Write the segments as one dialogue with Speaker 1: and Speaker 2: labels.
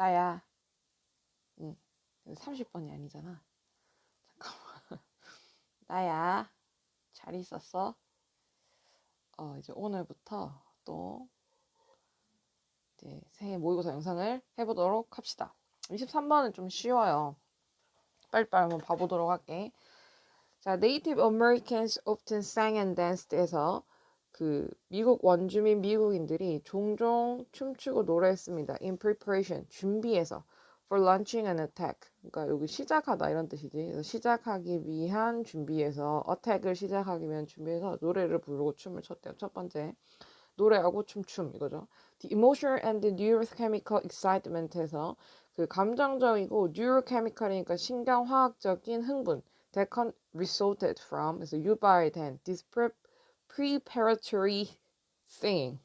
Speaker 1: 나야. 30번이 아니잖아. 잠깐만. 나야. 잘 있었어? 이제 오늘부터 또 이제 새해 모의고사 영상을 해보도록 합시다. 23번은 좀 쉬워요. 빨리빨리 한번 봐보도록 할게. 자, Native Americans often sang and danced에서 그 미국 원주민 미국인들이 종종 춤추고 노래했습니다. In preparation, 준비해서. For launching an attack. 그러니까 여기 시작하다 이런 뜻이지. 그래서 시작하기 위한 준비해서 attack을 시작하기 위한 준비해서 노래를 부르고 춤을 췄대요. 첫 번째. 노래하고 춤춤 이거죠. The emotional and the neurochemical excitement에서 그 감정적이고 neurochemical이니까 신경화학적인 흥분 that resulted from 그래서 유발된 this preparatory singing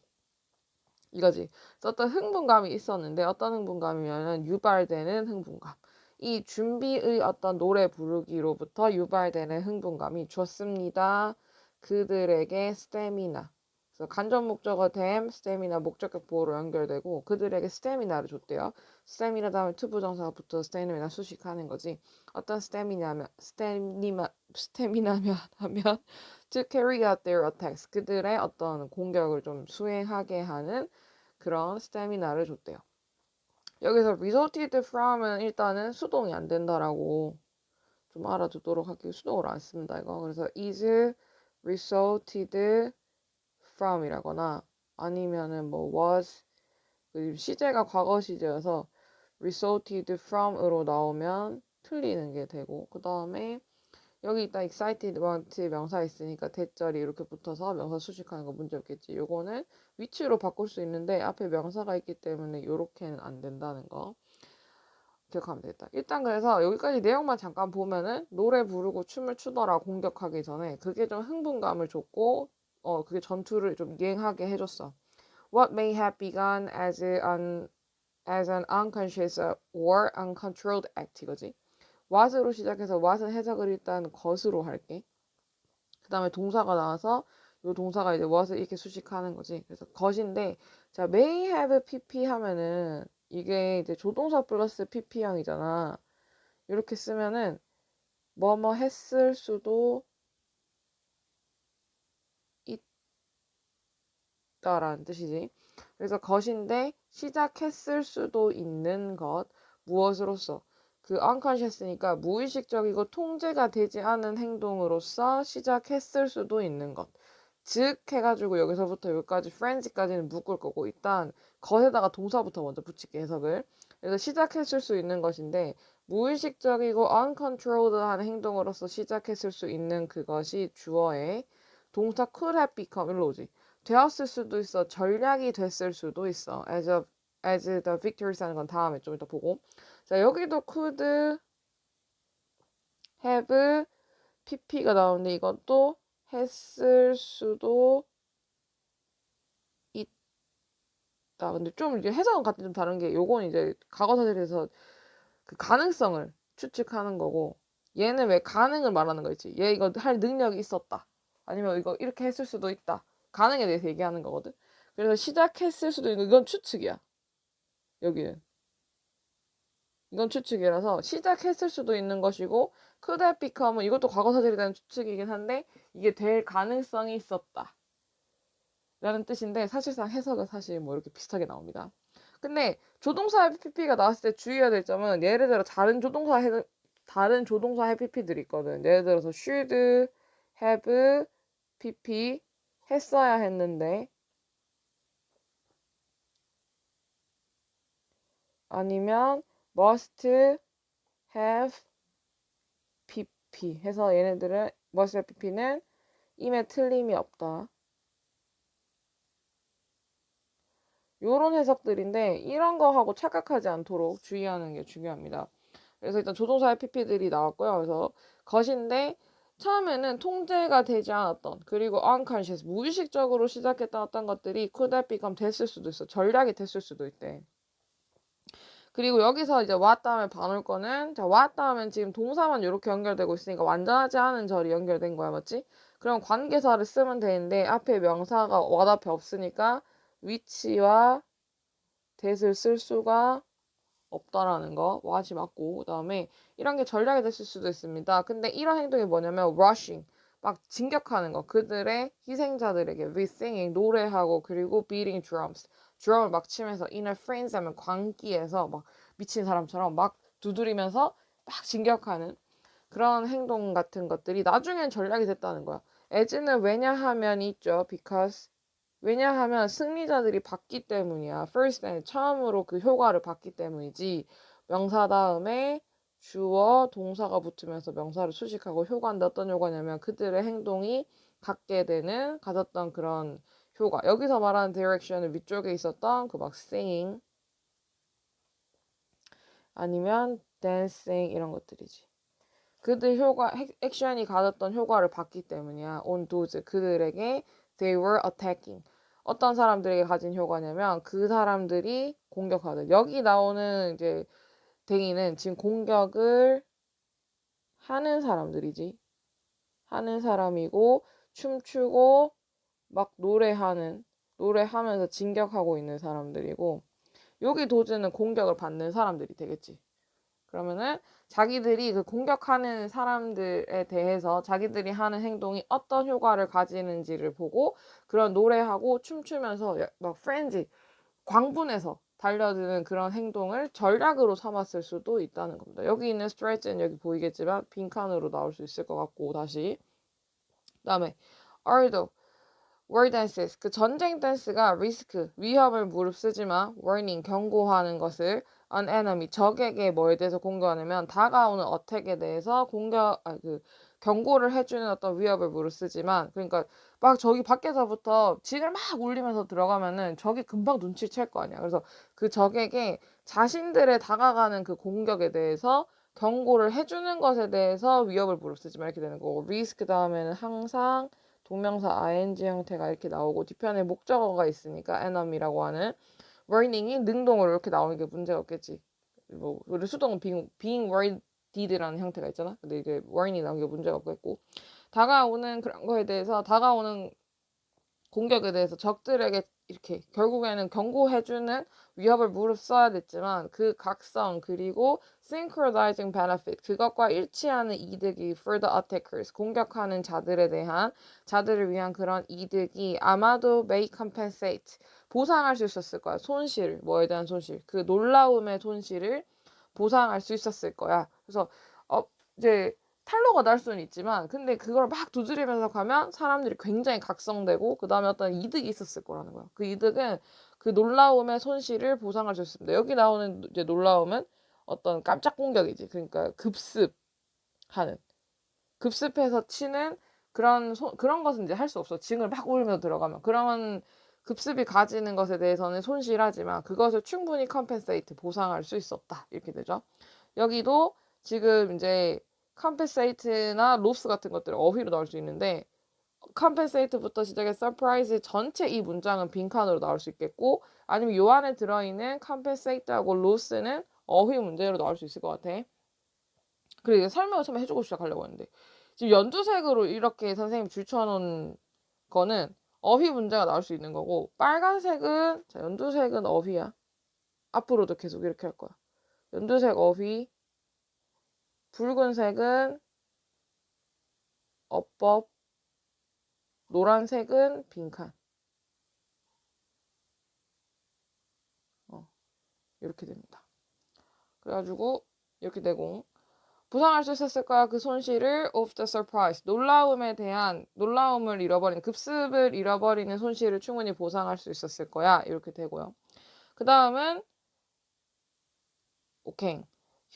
Speaker 1: 이거지. 그래서 어떤 흥분감이 있었는데 어떤 흥분감이냐면 유발되는 흥분감. 이 준비의 어떤 노래 부르기로부터 유발되는 흥분감이 줬습니다. 그들에게 스태미나. 그래서 간접 목적어 댐, 스태미나 목적격 보호로 연결되고 그들에게 스태미나를 줬대요. 스태미나 다음에 투부정사가 붙어 스태미나 수식하는 거지. 어떤 스태미나면 하면 to carry out their attacks. 그들의 어떤 공격을 좀 수행하게 하는 그런 스태미나를 줬대요. 여기서 resulted from은 일단은 수동이 안 된다라고 좀 알아두도록 할게요. 수동으로 안 씁니다, 이거. 그래서 is resulted from이라거나 아니면은 뭐 was 시제가 과거 시제여서 resulted from으로 나오면 틀리는 게 되고 그 다음에 여기 있다 excited about 명사 있으니까 대절이 이렇게 붙어서 명사 수식하는 거 문제 없겠지. 요거는 위치로 바꿀 수 있는데 앞에 명사가 있기 때문에 요렇게는 안 된다는 거 기억하면 되겠다. 일단 그래서 여기까지 내용만 잠깐 보면은 노래 부르고 춤을 추더라 공격하기 전에 그게 좀 흥분감을 줬고 그게 전투를 좀 이행하게 해줬어. What may have begun as an unconscious or uncontrolled act 이거지. what으로 시작해서 what은 해석을 일단 것으로 할게. 그 다음에 동사가 나와서 이 동사가 이제 what을 이렇게 수식하는 거지. 그래서 것인데 자 may have pp 하면은 이게 이제 조동사 플러스 pp형이잖아. 이렇게 쓰면은 뭐뭐 했을 수도 있다라는 뜻이지. 그래서 것인데 시작했을 수도 있는 것 무엇으로서 그 unconscious니까 무의식적이고 통제가 되지 않은 행동으로서 시작했을 수도 있는 것. 즉 해가지고 여기서부터 여기까지 frenzy까지는 묶을 거고 일단 것에다가 동사부터 먼저 붙일게 해석을. 그래서 시작했을 수 있는 것인데 무의식적이고 uncontrolled한 행동으로서 시작했을 수 있는 그것이 주어에 동사 could have become 일로 오지. 되었을 수도 있어. 전략이 됐을 수도 있어. as the victories 하는 건 다음에 좀 이따 보고. 자, 여기도 could have pp가 나오는데 이것도 했을 수도 있다. 근데 좀 이제 해석은 같은 좀 다른 게 요건 이제 과거사실에서 그 가능성을 추측하는 거고 얘는 왜 가능을 말하는 거 있지. 얘 이거 할 능력이 있었다. 아니면 이거 이렇게 했을 수도 있다. 가능에 대해서 얘기하는 거거든. 그래서 시작했을 수도 있는 이건 추측이야. 여기는. 이건 추측이라서 시작했을 수도 있는 것이고 could have become은 이것도 과거사실에 대한 추측이긴 한데 이게 될 가능성이 있었다. 라는 뜻인데 사실상 해석은 사실 뭐 이렇게 비슷하게 나옵니다. 근데 조동사 PP가 나왔을 때 주의해야 될 점은 예를 들어 다른 조동사 PP들이 있거든. 예를 들어서 should have PP 했어야 했는데 아니면 must have PP 해서 얘네들은 must have PP는 임에 틀림이 없다. 요런 해석들인데 이런 거 하고 착각하지 않도록 주의하는 게 중요합니다. 그래서 일단 조동사의 PP들이 나왔고요. 그래서 것인데 처음에는 통제가 되지 않았던 그리고 unconscious 무의식적으로 시작했던 어떤 것들이 could have become 됐을 수도 있어. 전략이 됐을 수도 있대. 그리고 여기서 이제 what 다음에 봐놓을 거는 자 what 다음엔 지금 동사만 이렇게 연결되고 있으니까 완전하지 않은 절이 연결된 거야. 맞지? 그럼 관계사를 쓰면 되는데 앞에 명사가 what 앞에 없으니까 위치와 that을 쓸 수가 없다라는 거 what이 맞고, 그 다음에 이런 게 전략이 됐을 수도 있습니다. 근데 이런 행동이 뭐냐면 rushing, 막 진격하는 거, 그들의 희생자들에게 with singing, 노래하고, 그리고 beating drums, 드럼을 막 치면서 in a frenzy 하면 광기에서 막 미친 사람처럼 막 두드리면서 막 진격하는 그런 행동 같은 것들이 나중엔 전략이 됐다는 거야. as는 왜냐하면 있죠. because 왜냐하면 승리자들이 봤기 때문이야. first and 처음으로 그 효과를 봤기 때문이지. 명사 다음에 주어 동사가 붙으면서 명사를 수식하고, 효과인데 어떤 효과냐면 그들의 행동이 가졌던 그런 효과. 여기서 말하는 direction은 위쪽에 있었던 그 막 singing 아니면 dancing 이런 것들이지. 그들 액션이 가졌던 효과를 봤기 때문이야. on those, 그들에게 they were attacking. 어떤 사람들에게 가진 효과냐면 그 사람들이 공격하는. 여기 나오는 이제 댕이는 지금 공격을 하는 사람들이지. 하는 사람이고, 춤추고 막 노래하면서 진격하고 있는 사람들이고, 여기 도즈는 공격을 받는 사람들이 되겠지. 그러면은 자기들이 그 공격하는 사람들에 대해서 자기들이 하는 행동이 어떤 효과를 가지는지를 보고, 그런 노래하고 춤추면서 막 프렌지, 광분해서 달려드는 그런 행동을 전략으로 삼았을 수도 있다는 겁니다. 여기 있는 스트레이트는 여기 보이겠지만 빈칸으로 나올 수 있을 것 같고, 다시 그다음에 얼도 war dances, 그 전쟁 댄스가 리스크, 위협을 무릅쓰지만 warning, 경고하는 것을 an enemy, 적에게 뭐에 대해서 공격하냐면 다가오는 어택에 대해서 경고를 해주는 어떤 위협을 무릅쓰지만, 그러니까 막 저기 밖에서부터 징을 막 울리면서 들어가면은 적이 금방 눈치를 챌 거 아니야. 그래서 그 적에게 자신들의 다가가는 그 공격에 대해서 경고를 해주는 것에 대해서 위협을 무릅쓰지만 이렇게 되는 거고, 리스크 다음에는 항상 동명사 ing 형태가 이렇게 나오고, 뒤편에 목적어가 있으니까 enemy라고 하는 warning이 능동으로 이렇게 나오는 게 문제가 없겠지. 뭐 우리 수동은 being worded라는 형태가 있잖아. 근데 이게 warning이 나오는 게 문제가 없겠고, 다가오는 그런 거에 대해서, 다가오는 공격에 대해서 적들에게 이렇게 결국에는 경고해주는 위협을 무릅써야 됐지만, 그 각성 그리고 synchronizing benefit, 그것과 일치하는 이득이 for the attackers, 공격하는 자들을 위한 그런 이득이 아마도 may compensate, 보상할 수 있었을 거야. 손실, 뭐에 대한 손실, 그 놀라움의 손실을 보상할 수 있었을 거야. 그래서 이제 탈로가 날 수는 있지만, 근데 그걸 막 두드리면서 가면 사람들이 굉장히 각성되고, 그 다음에 어떤 이득이 있었을 거라는 거야. 그 이득은 그 놀라움의 손실을 보상할 수 있습니다. 여기 나오는 이제 놀라움은 어떤 깜짝 공격이지. 그러니까 급습해서 치는 그런 것은 이제 할 수 없어. 징을 막 울면서 들어가면. 그런 급습이 가지는 것에 대해서는 손실하지만 그것을 충분히 컴펜세이트, 보상할 수 있었다. 이렇게 되죠. 여기도 지금 이제 컴펜세이트나 로스 같은 것들을 어휘로 나올 수 있는데, 컴펜세이트부터 시작해 서프라이즈 전체 이 문장은 빈칸으로 나올 수 있겠고, 아니면 요 안에 들어있는 컴펜세이트하고 로스는 어휘 문제로 나올 수 있을 것 같아. 그리고 이제 설명을 처음에 해주고 시작하려고 했는데, 지금 연두색으로 이렇게 선생님 줄쳐놓은 거는 어휘 문제가 나올 수 있는 거고, 빨간색은, 자, 연두색은 어휘야. 앞으로도 계속 이렇게 할 거야. 연두색 어휘, 붉은색은 어법, 노란색은 빈칸. 이렇게 됩니다. 그래가지고 이렇게 되고, 보상할 수 있었을 거야. 그 손실을 of the surprise, 놀라움을 잃어버리는, 급습을 잃어버리는 손실을 충분히 보상할 수 있었을 거야. 이렇게 되고요. 그 다음은 오케이.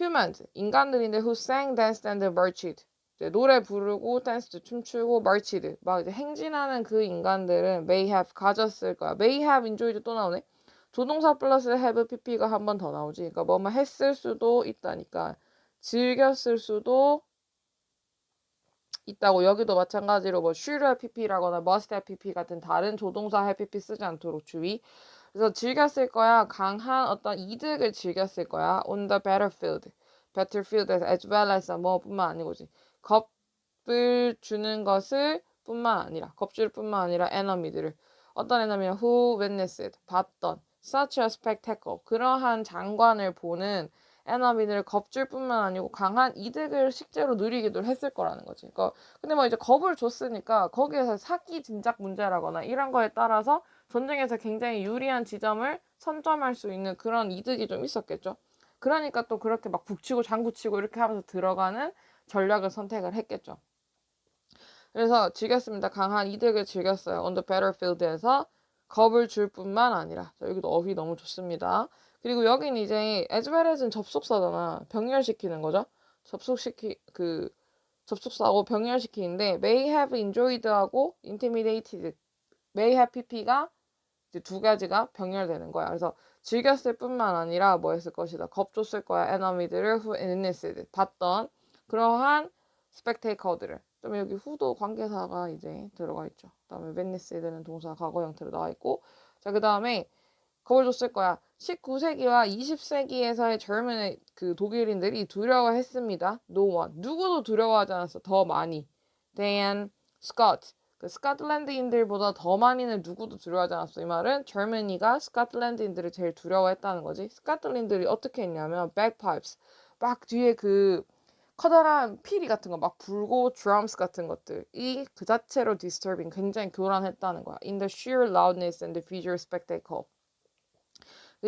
Speaker 1: humans, 인간들인데 who sang, danced and marched, 노래 부르고 댄스 춤추고 marched, 막 이제 행진하는 그 인간들은 may have, 가졌을 거야. may have enjoyed 또 나오네. 조동사 플러스 have pp가 한 번 더 나오지. 그러니까 뭐뭐 했을 수도 있다니까, 즐겼을 수도 있다고. 여기도 마찬가지로 뭐 should have pp라거나 must have pp 같은 다른 조동사 have pp 쓰지 않도록 주의. 그래서 즐겼을 거야. 강한 어떤 이득을 즐겼을 거야. on the battlefield에서 as well as 뭐뿐만 아니고지. 겁을 주는 것을 뿐만 아니라, 겁줄 뿐만 아니라 enemy들을, 어떤 enemy는 who witnessed, 봤던, such a spectacle. 그러한 장관을 보는 에너미들을 겁줄 뿐만 아니고 강한 이득을 실제로 누리기도 했을 거라는 거지. 그러니까 근데 뭐 이제 겁을 줬으니까 거기에서 사기 진작 문제라거나 이런 거에 따라서 전쟁에서 굉장히 유리한 지점을 선점할 수 있는 그런 이득이 좀 있었겠죠. 그러니까 또 그렇게 막 북치고 장구치고 이렇게 하면서 들어가는 전략을 선택을 했겠죠. 그래서 즐겼습니다. 강한 이득을 즐겼어요. On the battlefield에서 겁을 줄 뿐만 아니라. 자, 여기도 어휘 너무 좋습니다. 그리고 여긴 이제 as well as는 접속사잖아. 병렬시키는 거죠. 접속사하고 병렬시키는데 may have enjoyed하고 intimidated, may have pp가 이제 두 가지가 병렬되는 거야. 그래서 즐겼을 뿐만 아니라 뭐 했을 것이다. 겁줬을 거야. enemy들을 who witnessed, 봤던 그러한 spectator들을. 좀 여기 who도 관계사가 이제 들어가 있죠. 그다음에 witnessed는 동사 과거 형태로 나와 있고. 자, 그다음에 겁을 줬을 거야. 19세기와 20세기에서의 젊은 그 독일인들이 두려워했습니다. No one. 누구도 두려워하지 않았어. 더 많이. than Scott. 그 스코틀랜드인들보다 더 많이는 누구도 두려워하지 않았어. 이 말은 젊은이가 스코틀랜드인들을 제일 두려워했다는 거지. 스코틀랜드들이 어떻게 했냐면 bagpipes. 막 뒤에 그 커다란 피리 같은 거 막 불고 drums 같은 것들이 그 자체로 disturbing, 굉장히 교란했다는 거야. In the sheer loudness and the visual spectacle.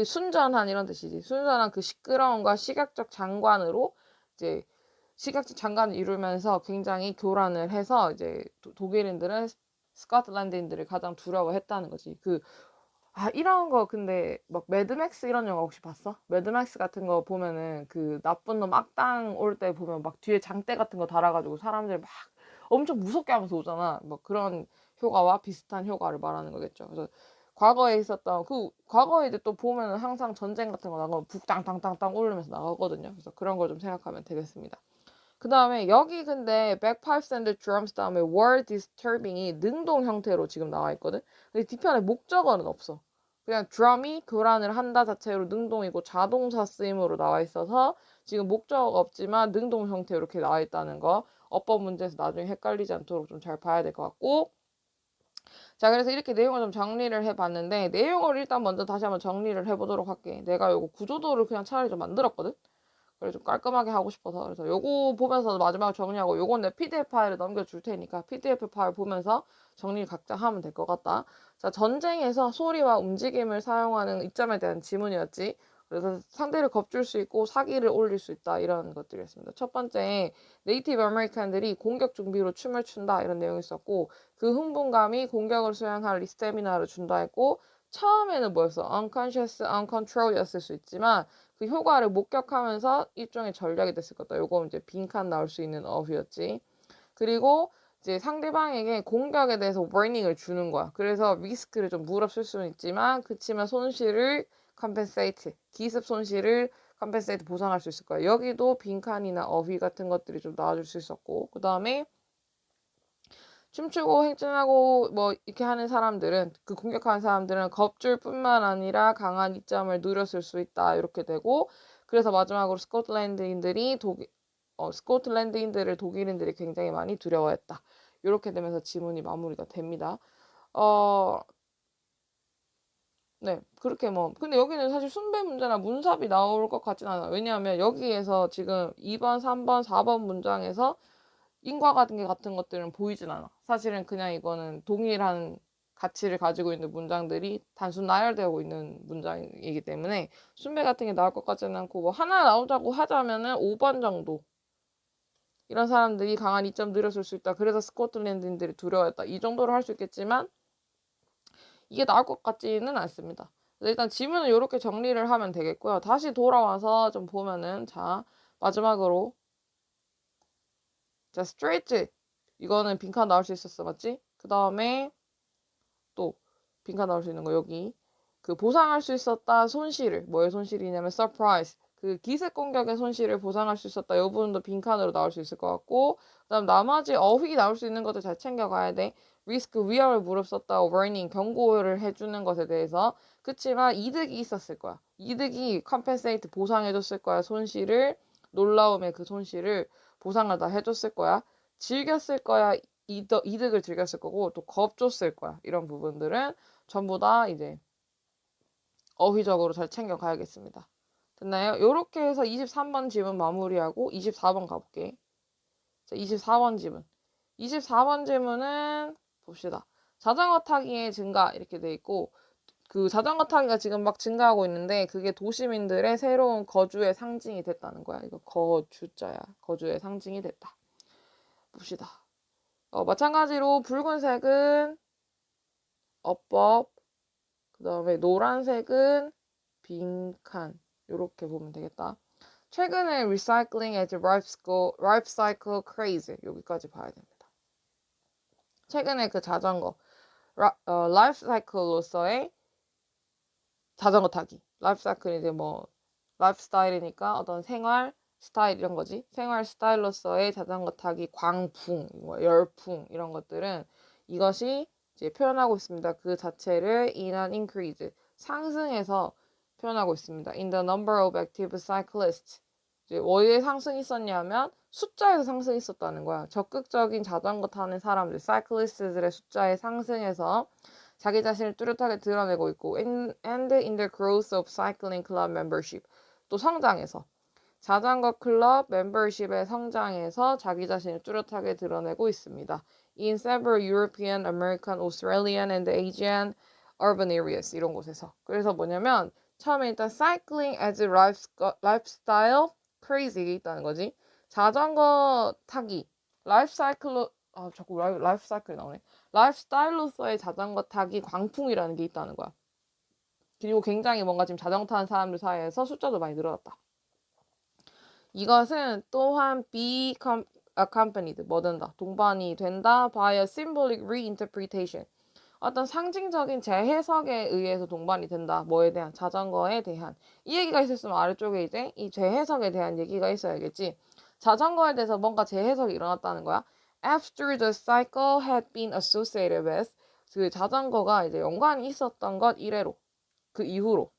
Speaker 1: 순전한 이런 뜻이지. 순전한 그 시끄러움과 시각적 장관으로 이제 시각적 장관을 이루면서 굉장히 교란을 해서 이제 독일인들은 스코틀랜드인들을 가장 두려워했다는 거지. 이런 거 근데 막 매드맥스 이런 영화 혹시 봤어? 매드맥스 같은 거 보면은 그 나쁜 놈 악당 올 때 보면 막 뒤에 장대 같은 거 달아가지고 사람들 막 엄청 무섭게 하면서 오잖아. 뭐 그런 효과와 비슷한 효과를 말하는 거겠죠. 그래서 과거에 있었던 과거에 이제 또 보면은 항상 전쟁 같은 거 나가면 북땅땅땅땅 오르면서 나가거든요. 그래서 그런 걸 좀 생각하면 되겠습니다. 그 다음에 여기 근데 bagpipes and drums 다음에 were disturbing이 능동 형태로 지금 나와 있거든. 근데 뒤편에 목적어는 없어. 그냥 drum이 교란을 한다 자체로 능동이고 자동사 쓰임으로 나와 있어서 지금 목적어가 없지만 능동 형태로 이렇게 나와 있다는 거. 어법 문제에서 나중에 헷갈리지 않도록 좀 잘 봐야 될 것 같고. 자, 그래서 이렇게 내용을 좀 정리를 해봤는데 내용을 일단 먼저 다시 한번 정리를 해보도록 할게. 내가 요거 구조도를 그냥 차라리 좀 만들었거든. 그래 좀 깔끔하게 하고 싶어서. 그래서 요거 보면서 마지막으로 정리하고 요건 내 PDF 파일을 넘겨줄 테니까 PDF 파일 보면서 정리 각자 하면 될 것 같다. 자, 전쟁에서 소리와 움직임을 사용하는 이점에 대한 지문이었지. 그래서 상대를 겁줄 수 있고 사기를 올릴 수 있다 이런 것들이었습니다. 첫 번째, 네이티브 아메리칸들이 공격 준비로 춤을 춘다 이런 내용이 있었고 그 흥분감이 공격을 수행할 리스테미나를 준다 했고 처음에는 뭐였어? unconscious, uncontrolled였을 수 있지만 그 효과를 목격하면서 일종의 전략이 됐을 거다. 요거 이제 빈칸 나올 수 있는 어휘였지. 그리고 이제 상대방에게 공격에 대해서 warning을 주는 거야. 그래서 리스크를 좀 무릅쓸 수는 있지만 그치만 손실을 compensate, 기습 손실을 compensate 보상할 수 있을 거야. 여기도 빈칸이나 어휘 같은 것들이 좀 나와줄 수 있었고 그 다음에 춤추고 행진하고 뭐 이렇게 하는 사람들은 그 공격하는 사람들은 겁줄 뿐만 아니라 강한 이점을 누렸을 수 있다 이렇게 되고 그래서 마지막으로 스코틀랜드인들을 독일인들이 굉장히 많이 두려워했다 이렇게 되면서 지문이 마무리가 됩니다. 어, 네, 그렇게 뭐 근데 여기는 사실 순배 문제나 문sab이 나올 것 같진 않아요. 왜냐하면 여기에서 지금 2번, 3번, 4번 문장에서 인과관계 같은 것들은 보이진 않아. 사실은 그냥 이거는 동일한 가치를 가지고 있는 문장들이 단순 나열되고 있는 문장이기 때문에 순배 같은 게 나올 것 같지는 않고 뭐 하나 나오자고 하자면은 5번 정도. 이런 사람들이 강한 이점 늘었을 수 있다. 그래서 스코틀랜드인들이 두려워했다. 이 정도로 할 수 있겠지만 이게 나올 것 같지는 않습니다. 일단 지문은 이렇게 정리를 하면 되겠고요. 다시 돌아와서 좀 보면은 자 마지막으로 자 스트레이트 이거는 빈칸 나올 수 있었어 맞지? 그 다음에 또 빈칸 나올 수 있는 거 여기 그 보상할 수 있었다 손실을 뭐의 손실이냐면 surprise 그 기습 공격의 손실을 보상할 수 있었다 이 부분도 빈칸으로 나올 수 있을 것 같고 그다음 나머지 어휘 나올 수 있는 것도 잘 챙겨가야 돼 리스크 위험을 무릅썼다 warning 경고를 해주는 것에 대해서 그치만 이득이 있었을 거야 이득이 compensate 보상해줬을 거야 손실을 놀라움의 그 손실을 보상을 다 해줬을 거야 즐겼을 거야 이득을 즐겼을 거고 또 겁 줬을 거야 이런 부분들은 전부 다 이제 어휘적으로 잘 챙겨가야겠습니다. 됐나요? 요렇게 해서 23번 지문 마무리하고 24번 가볼게. 자, 24번 지문. 24번 지문은 봅시다. 자전거 타기의 증가 이렇게 돼 있고 그 자전거 타기가 지금 막 증가하고 있는데 그게 도시민들의 새로운 거주의 상징이 됐다는 거야. 이거 거주자야. 거주의 상징이 됐다. 봅시다. 마찬가지로 붉은색은 어법, 그 다음에 노란색은 빈칸 이렇게 보면 되겠다. 최근에 recycling as life cycle craze 여기까지 봐야 됩니다. 최근에 그 자전거 라이프 사이클로서의 자전거 타기. 라이프 사이클이 이제 뭐 라이프 스타일이니까 어떤 생활 스타일 이런 거지. 생활 스타일로서의 자전거 타기 광풍, 뭐 열풍 이런 것들은 이것이 이제 표현하고 있습니다. 그 자체를 in an increase 상승해서 표현하고 있습니다. In the number of active cyclists. 이제 왜 상승이 있었냐면 숫자에서 상승이 있었다는 거야. 적극적인 자전거 타는 사람들, 사이클리스트들의 숫자에 상승해서 자기 자신을 뚜렷하게 드러내고 있고 and in the growth of cycling club membership 또 성장해서 자전거 클럽 멤버십의 성장에서 자기 자신을 뚜렷하게 드러내고 있습니다. In several European, American, Australian and Asian urban areas 이런 곳에서 그래서 뭐냐면 처음에 일단 cycling as a lifestyle crazy 있다는 거지. 자전거 타기 라이프 사이클로 자꾸 라이프 사이클이 나오네. 라이프 스타일로서의 자전거 타기 광풍이라는 게 있다는 거야. 그리고 굉장히 뭔가 지금 자전거 타는 사람들 사이에서 숫자도 많이 늘어났다. 이것은 또한 be accompanied 뭐든다 동반이 된다 by a symbolic reinterpretation 어떤 상징적인 재해석에 의해서 동반이 된다. 뭐에 대한? 자전거에 대한. 이 얘기가 있었으면 아래쪽에 이제 이 재해석에 대한 얘기가 있어야겠지. 자전거에 대해서 뭔가 재해석이 일어났다는 거야. After the cycle had been associated with 그 자전거가 이제 연관이 있었던 것 이래로 그 이후로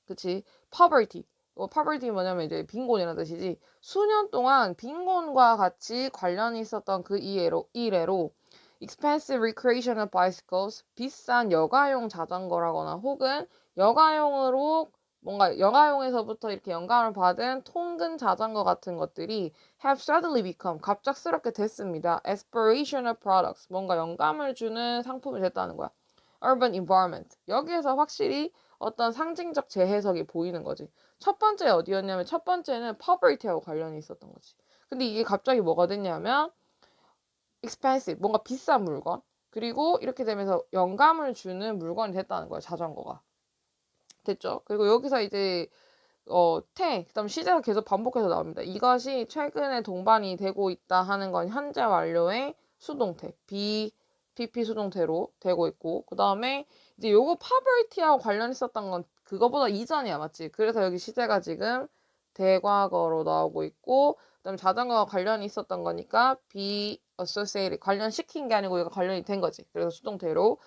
Speaker 1: 그치? poverty poverty 뭐냐면 이제 빈곤이라는 뜻이지. 수년 동안 빈곤과 같이 관련이 있었던 그 이래로 expensive recreational bicycles, 비싼 여가용 자전거라거나 혹은 여가용으로 뭔가 여가용에서부터 이렇게 영감을 받은 통근 자전거 같은 것들이 have suddenly become 갑작스럽게 됐습니다. aspirational products, 뭔가 영감을 주는 상품이 됐다는 거야. urban environment, 여기에서 확실히 어떤 상징적 재해석이 보이는 거지. 첫 번째 어디였냐면 첫 번째는 poverty하고 관련이 있었던 거지. 근데 이게 갑자기 뭐가 됐냐면 expensive, 뭔가 비싼 물건. 그리고 이렇게 되면서 영감을 주는 물건이 됐다는 거야, 자전거가. 됐죠? 그리고 여기서 이제 그다음 시제가 계속 반복해서 나옵니다. 이것이 최근에 동반이 되고 있다 하는 건 현재 완료의 수동태, PP 수동태로 되고 있고, 그 다음에 이제 요거 poverty하고 관련 있었던 건 그거보다 이전이야, 맞지? 그래서 여기 시제가 지금 대과거로 나오고 있고, 그다음 자전거와 관련이 있었던 거니까 be associated 관련시킨 게 아니고 이거 관련이 된 거지. 그래서 수동태로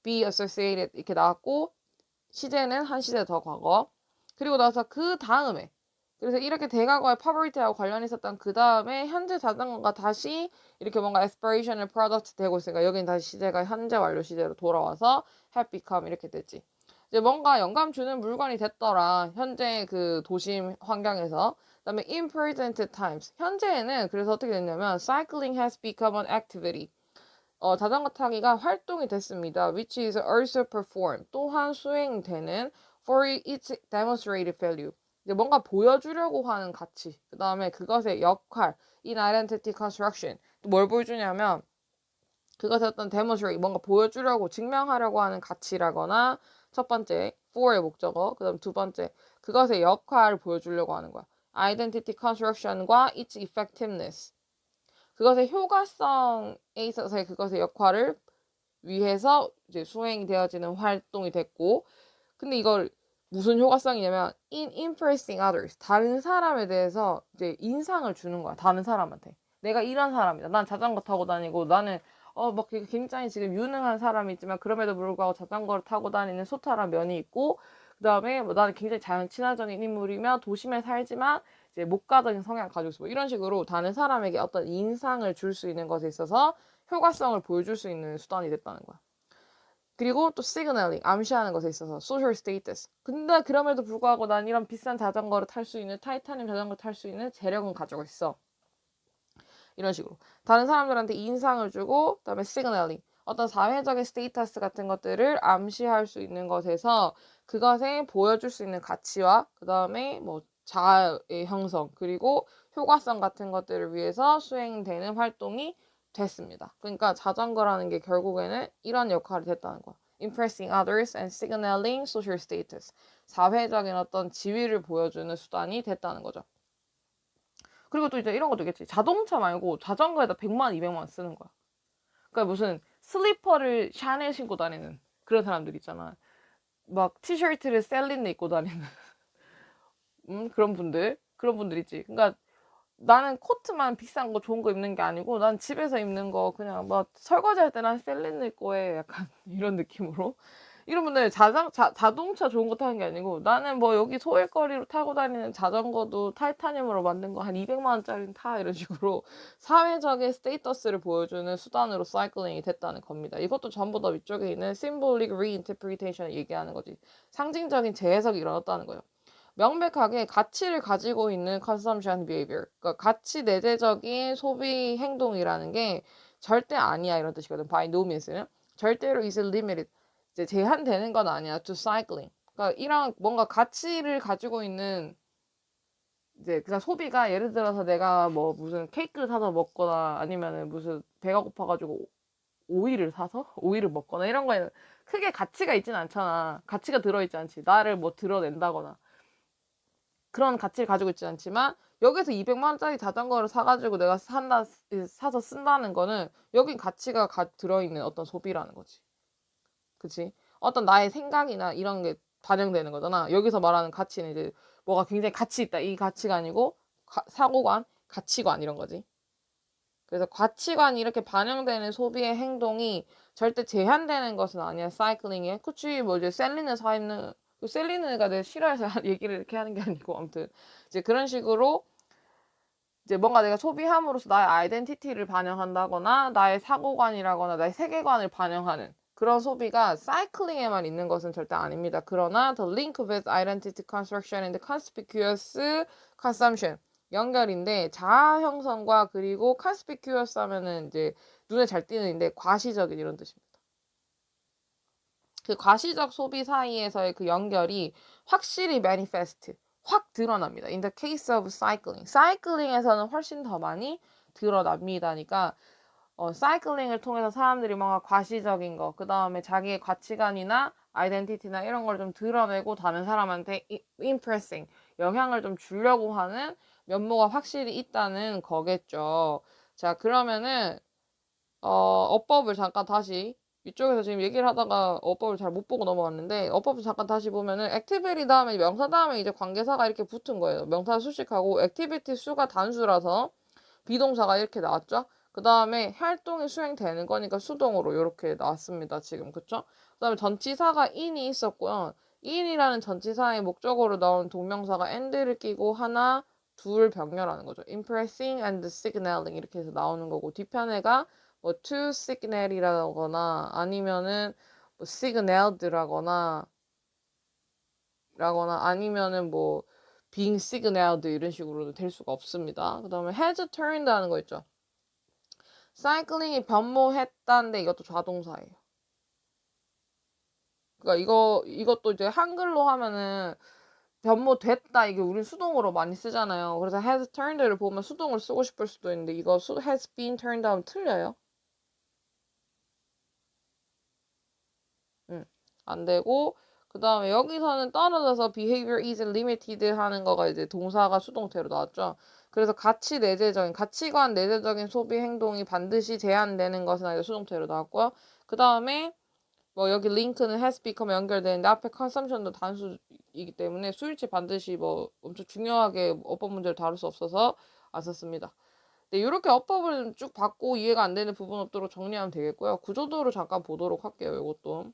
Speaker 1: be associated 이렇게 나왔고 시제는 한 시제 더 과거. 그리고 나서 그 다음에 그래서 이렇게 대과거의 poverty하고 관련이 있었던 그 다음에 현재 자전거가 다시 이렇게 뭔가 aspirational product 되고 있으니까 여기는 다시 시제가 현재 완료 시제로 돌아와서 have become 이렇게 됐지. 이제 뭔가 영감 주는 물건이 됐더라. 현재 그 도심 환경에서. 그다음에 in present times. 현재에는 그래서 어떻게 됐냐면 cycling has become an activity. 자전거 타기가 활동이 됐습니다. which is also performed. 또한 수행되는 for its demonstrated value. 이제 뭔가 보여주려고 하는 가치. 그 다음에 그것의 역할. in identity construction. 또 뭘 보여주냐면 그것의 어떤 demonstrate. 뭔가 보여주려고 증명하려고 하는 가치라거나 첫 번째 for의 목적어. 그 다음 두 번째 그것의 역할을 보여주려고 하는 거야. identity construction과 its effectiveness. 그것의 효과성에 있어서의 그것의 역할을 위해서 이제 수행이 되어지는 활동이 됐고, 근데 이걸 무슨 효과성이냐면 in impressing others 다른 사람에 대해서 이제 인상을 주는 거야. 다른 사람한테 내가 이런 사람이다. 난 자전거 타고 다니고 나는 막 굉장히 지금 유능한 사람이지만 그럼에도 불구하고 자전거를 타고 다니는 소탈한 면이 있고 그 다음에 뭐 나는 굉장히 자연 친화적인 인물이며 도심에 살지만 이제 목가적인 성향을 가지고 있어. 뭐 이런 식으로 다른 사람에게 어떤 인상을 줄 수 있는 것에 있어서 효과성을 보여줄 수 있는 수단이 됐다는 거야. 그리고 또 signaling, 암시하는 것에 있어서 social status. 근데 그럼에도 불구하고 난 이런 비싼 자전거를 탈 수 있는 타이타늄 자전거 탈 수 있는 재력은 가지고 있어. 이런 식으로 다른 사람들한테 인상을 주고 그다음에 signaling 어떤 사회적인 스테이터스 같은 것들을 암시할 수 있는 것에서 그것에 보여줄 수 있는 가치와 그다음에 뭐 자아의 형성 그리고 효과성 같은 것들을 위해서 수행되는 활동이 됐습니다. 그러니까 자전거라는 게 결국에는 이런 역할이 됐다는 거야. Impressing others and signaling social status. 사회적인 어떤 지위를 보여주는 수단이 됐다는 거죠. 그리고 또 이제 이런 것도 있겠지. 자동차 말고 자전거에다 100만, 200만 쓰는 거야. 그러니까 무슨 슬리퍼를 샤넬 신고 다니는 그런 사람들 있잖아. 막 티셔츠를 셀린느 입고 다니는 그런 분들 있지. 그러니까 나는 코트만 비싼 거 좋은 거 입는 게 아니고 난 집에서 입는 거 그냥 막 설거지 할 때 난 셀린느 입고 해. 약간 이런 느낌으로. 이런 분들 자동차 좋은 거 타는 게 아니고 나는 뭐 여기 소일거리로 타고 다니는 자전거도 타이타늄으로 만든 거 한 200만 원짜리 타 이런 식으로 사회적인 스테이터스를 보여주는 수단으로 사이클링이 됐다는 겁니다. 이것도 전부 다 위쪽에 있는 symbolic reinterpretation을 얘기하는 거지. 상징적인 재해석이 일어났다는 거예요. 명백하게 가치를 가지고 있는 consumption behavior, 그러니까 가치 내재적인 소비 행동이라는 게 절대 아니야 이런 뜻이거든. by no means는 절대로 is limited, 이제 제한되는 건 아니야 to cycling. 그러니까 이런 뭔가 가치를 가지고 있는 이제 그냥 소비가 예를 들어서 내가 뭐 무슨 케이크를 사서 먹거나 아니면은 무슨 배가 고파가지고 오이를 사서 오이를 먹거나 이런 거에는 크게 가치가 있진 않잖아. 가치가 들어있지 않지. 나를 뭐 드러낸다거나. 그런 가치를 가지고 있지 않지만 여기서 200만 원짜리 자전거를 사가지고 내가 사서 쓴다는 거는 여긴 가치가 들어있는 어떤 소비라는 거지. 그치? 어떤 나의 생각이나 이런 게 반영되는 거잖아. 여기서 말하는 가치는 이제 뭐가 굉장히 가치 있다. 이 가치가 아니고 사고관, 가치관 이런 거지. 그래서 가치관이 이렇게 반영되는 소비의 행동이 절대 제한되는 것은 아니야. 사이클링에. 그치, 뭐 이제 셀린을 사 입는, 셀린느가 내가 싫어해서 얘기를 이렇게 하는 게 아니고, 아무튼. 이제 그런 식으로 이제 뭔가 내가 소비함으로써 나의 아이덴티티를 반영한다거나, 나의 사고관이라거나, 나의 세계관을 반영하는 그런 소비가 사이클링에만 있는 것은 절대 아닙니다. 그러나 the link with identity construction and conspicuous consumption 연결인데 자아 형성과 그리고 conspicuous 하면은 이제 눈에 잘 띄는데 과시적인 이런 뜻입니다. 그 과시적 소비 사이에서의 그 연결이 확실히 manifest, 확 드러납니다. In the case of cycling. 사이클링에서는 훨씬 더 많이 드러납니다니까 사이클링을 통해서 사람들이 뭔가 과시적인 거, 그 다음에 자기의 가치관이나 아이덴티티나 이런 걸 좀 드러내고 다른 사람한테 impressing, 영향을 좀 주려고 하는 면모가 확실히 있다는 거겠죠. 자, 그러면은 어법을 잠깐 다시 이쪽에서 지금 얘기를 하다가 어법을 잘 못 보고 넘어갔는데 어법을 잠깐 다시 보면은 액티비티 다음에 명사 다음에 이제 관계사가 이렇게 붙은 거예요. 명사 수식하고 액티비티 수가 단수라서 비동사가 이렇게 나왔죠. 그 다음에 활동이 수행되는 거니까 수동으로 이렇게 나왔습니다. 지금 그쵸? 그 다음에 전치사가 in이 있었고요. in이라는 전치사의 목적어로 나온 동명사가 and를 끼고 하나, 둘 병렬하는 거죠. impressing and signaling 이렇게 해서 나오는 거고 뒷편에가 뭐 to signal이라거나 아니면은 뭐 signaled라거나 아니면은 뭐 being signaled 이런 식으로도 될 수가 없습니다. 그 다음에 has turned 하는 거 있죠. 사이클링이 변모했다는데 이것도 좌동사예요. 그러니까 이것도 이제 한글로 하면은 변모됐다 이게 우린 수동으로 많이 쓰잖아요. 그래서 has turned를 보면 수동을 쓰고 싶을 수도 있는데 이거 has been turned 하면 틀려요. 안 되고 그 다음에 여기서는 떨어져서 behavior is limited 하는 거가 이제 동사가 수동태로 나왔죠. 그래서 가치관 내재적인 소비 행동이 반드시 제한되는 것은 아니라 수동태로 나왔고요. 그 다음에 뭐 여기 링크는 has become 연결되는데 앞에 consumption도 단수이기 때문에 수일치 반드시 뭐 엄청 중요하게 어법 문제를 다룰 수 없어서 안 썼습니다. 네, 이렇게 어법을 쭉 받고 이해가 안 되는 부분 없도록 정리하면 되겠고요. 구조도를 잠깐 보도록 할게요. 이것도.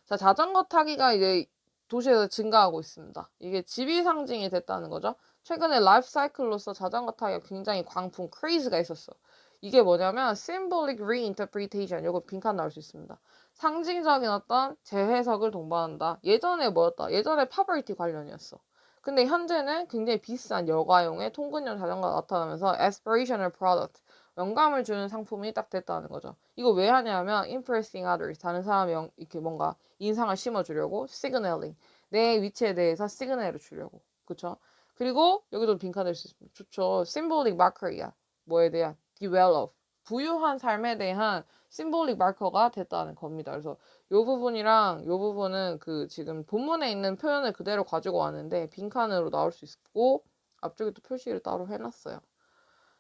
Speaker 1: 자, 자전거 타기가 이제 도시에서 증가하고 있습니다. 이게 지위 상징이 됐다는 거죠. 최근에 라이프 사이클로서 자전거 타기가 굉장히 광풍, 크레이즈가 있었어. 이게 뭐냐면 symbolic reinterpretation. 요거 빈칸 나올 수 있습니다. 상징적인 어떤 재해석을 동반한다. 예전에 뭐였다? 예전에 파버리티 관련이었어. 근데 현재는 굉장히 비싼 여가용의 통근형 자전거가 나타나면서 aspirational product, 영감을 주는 상품이 딱 됐다는 거죠. 이거 왜 하냐면 impressing others, 다른 사람이 이렇게 뭔가 인상을 심어주려고, signaling, 내 위치에 대해서 시그널을 주려고. 그쵸? 그리고 여기도 빈칸될 수 있습니다. 좋죠. symbolic marker이야. 뭐에 대한? develop, 부유한 삶에 대한 심볼릭 마커가 됐다는 겁니다. 그래서 요 부분이랑 요 부분은 그 지금 본문에 있는 표현을 그대로 가지고 왔는데 빈칸으로 나올 수 있고 앞쪽에 또 표시를 따로 해놨어요.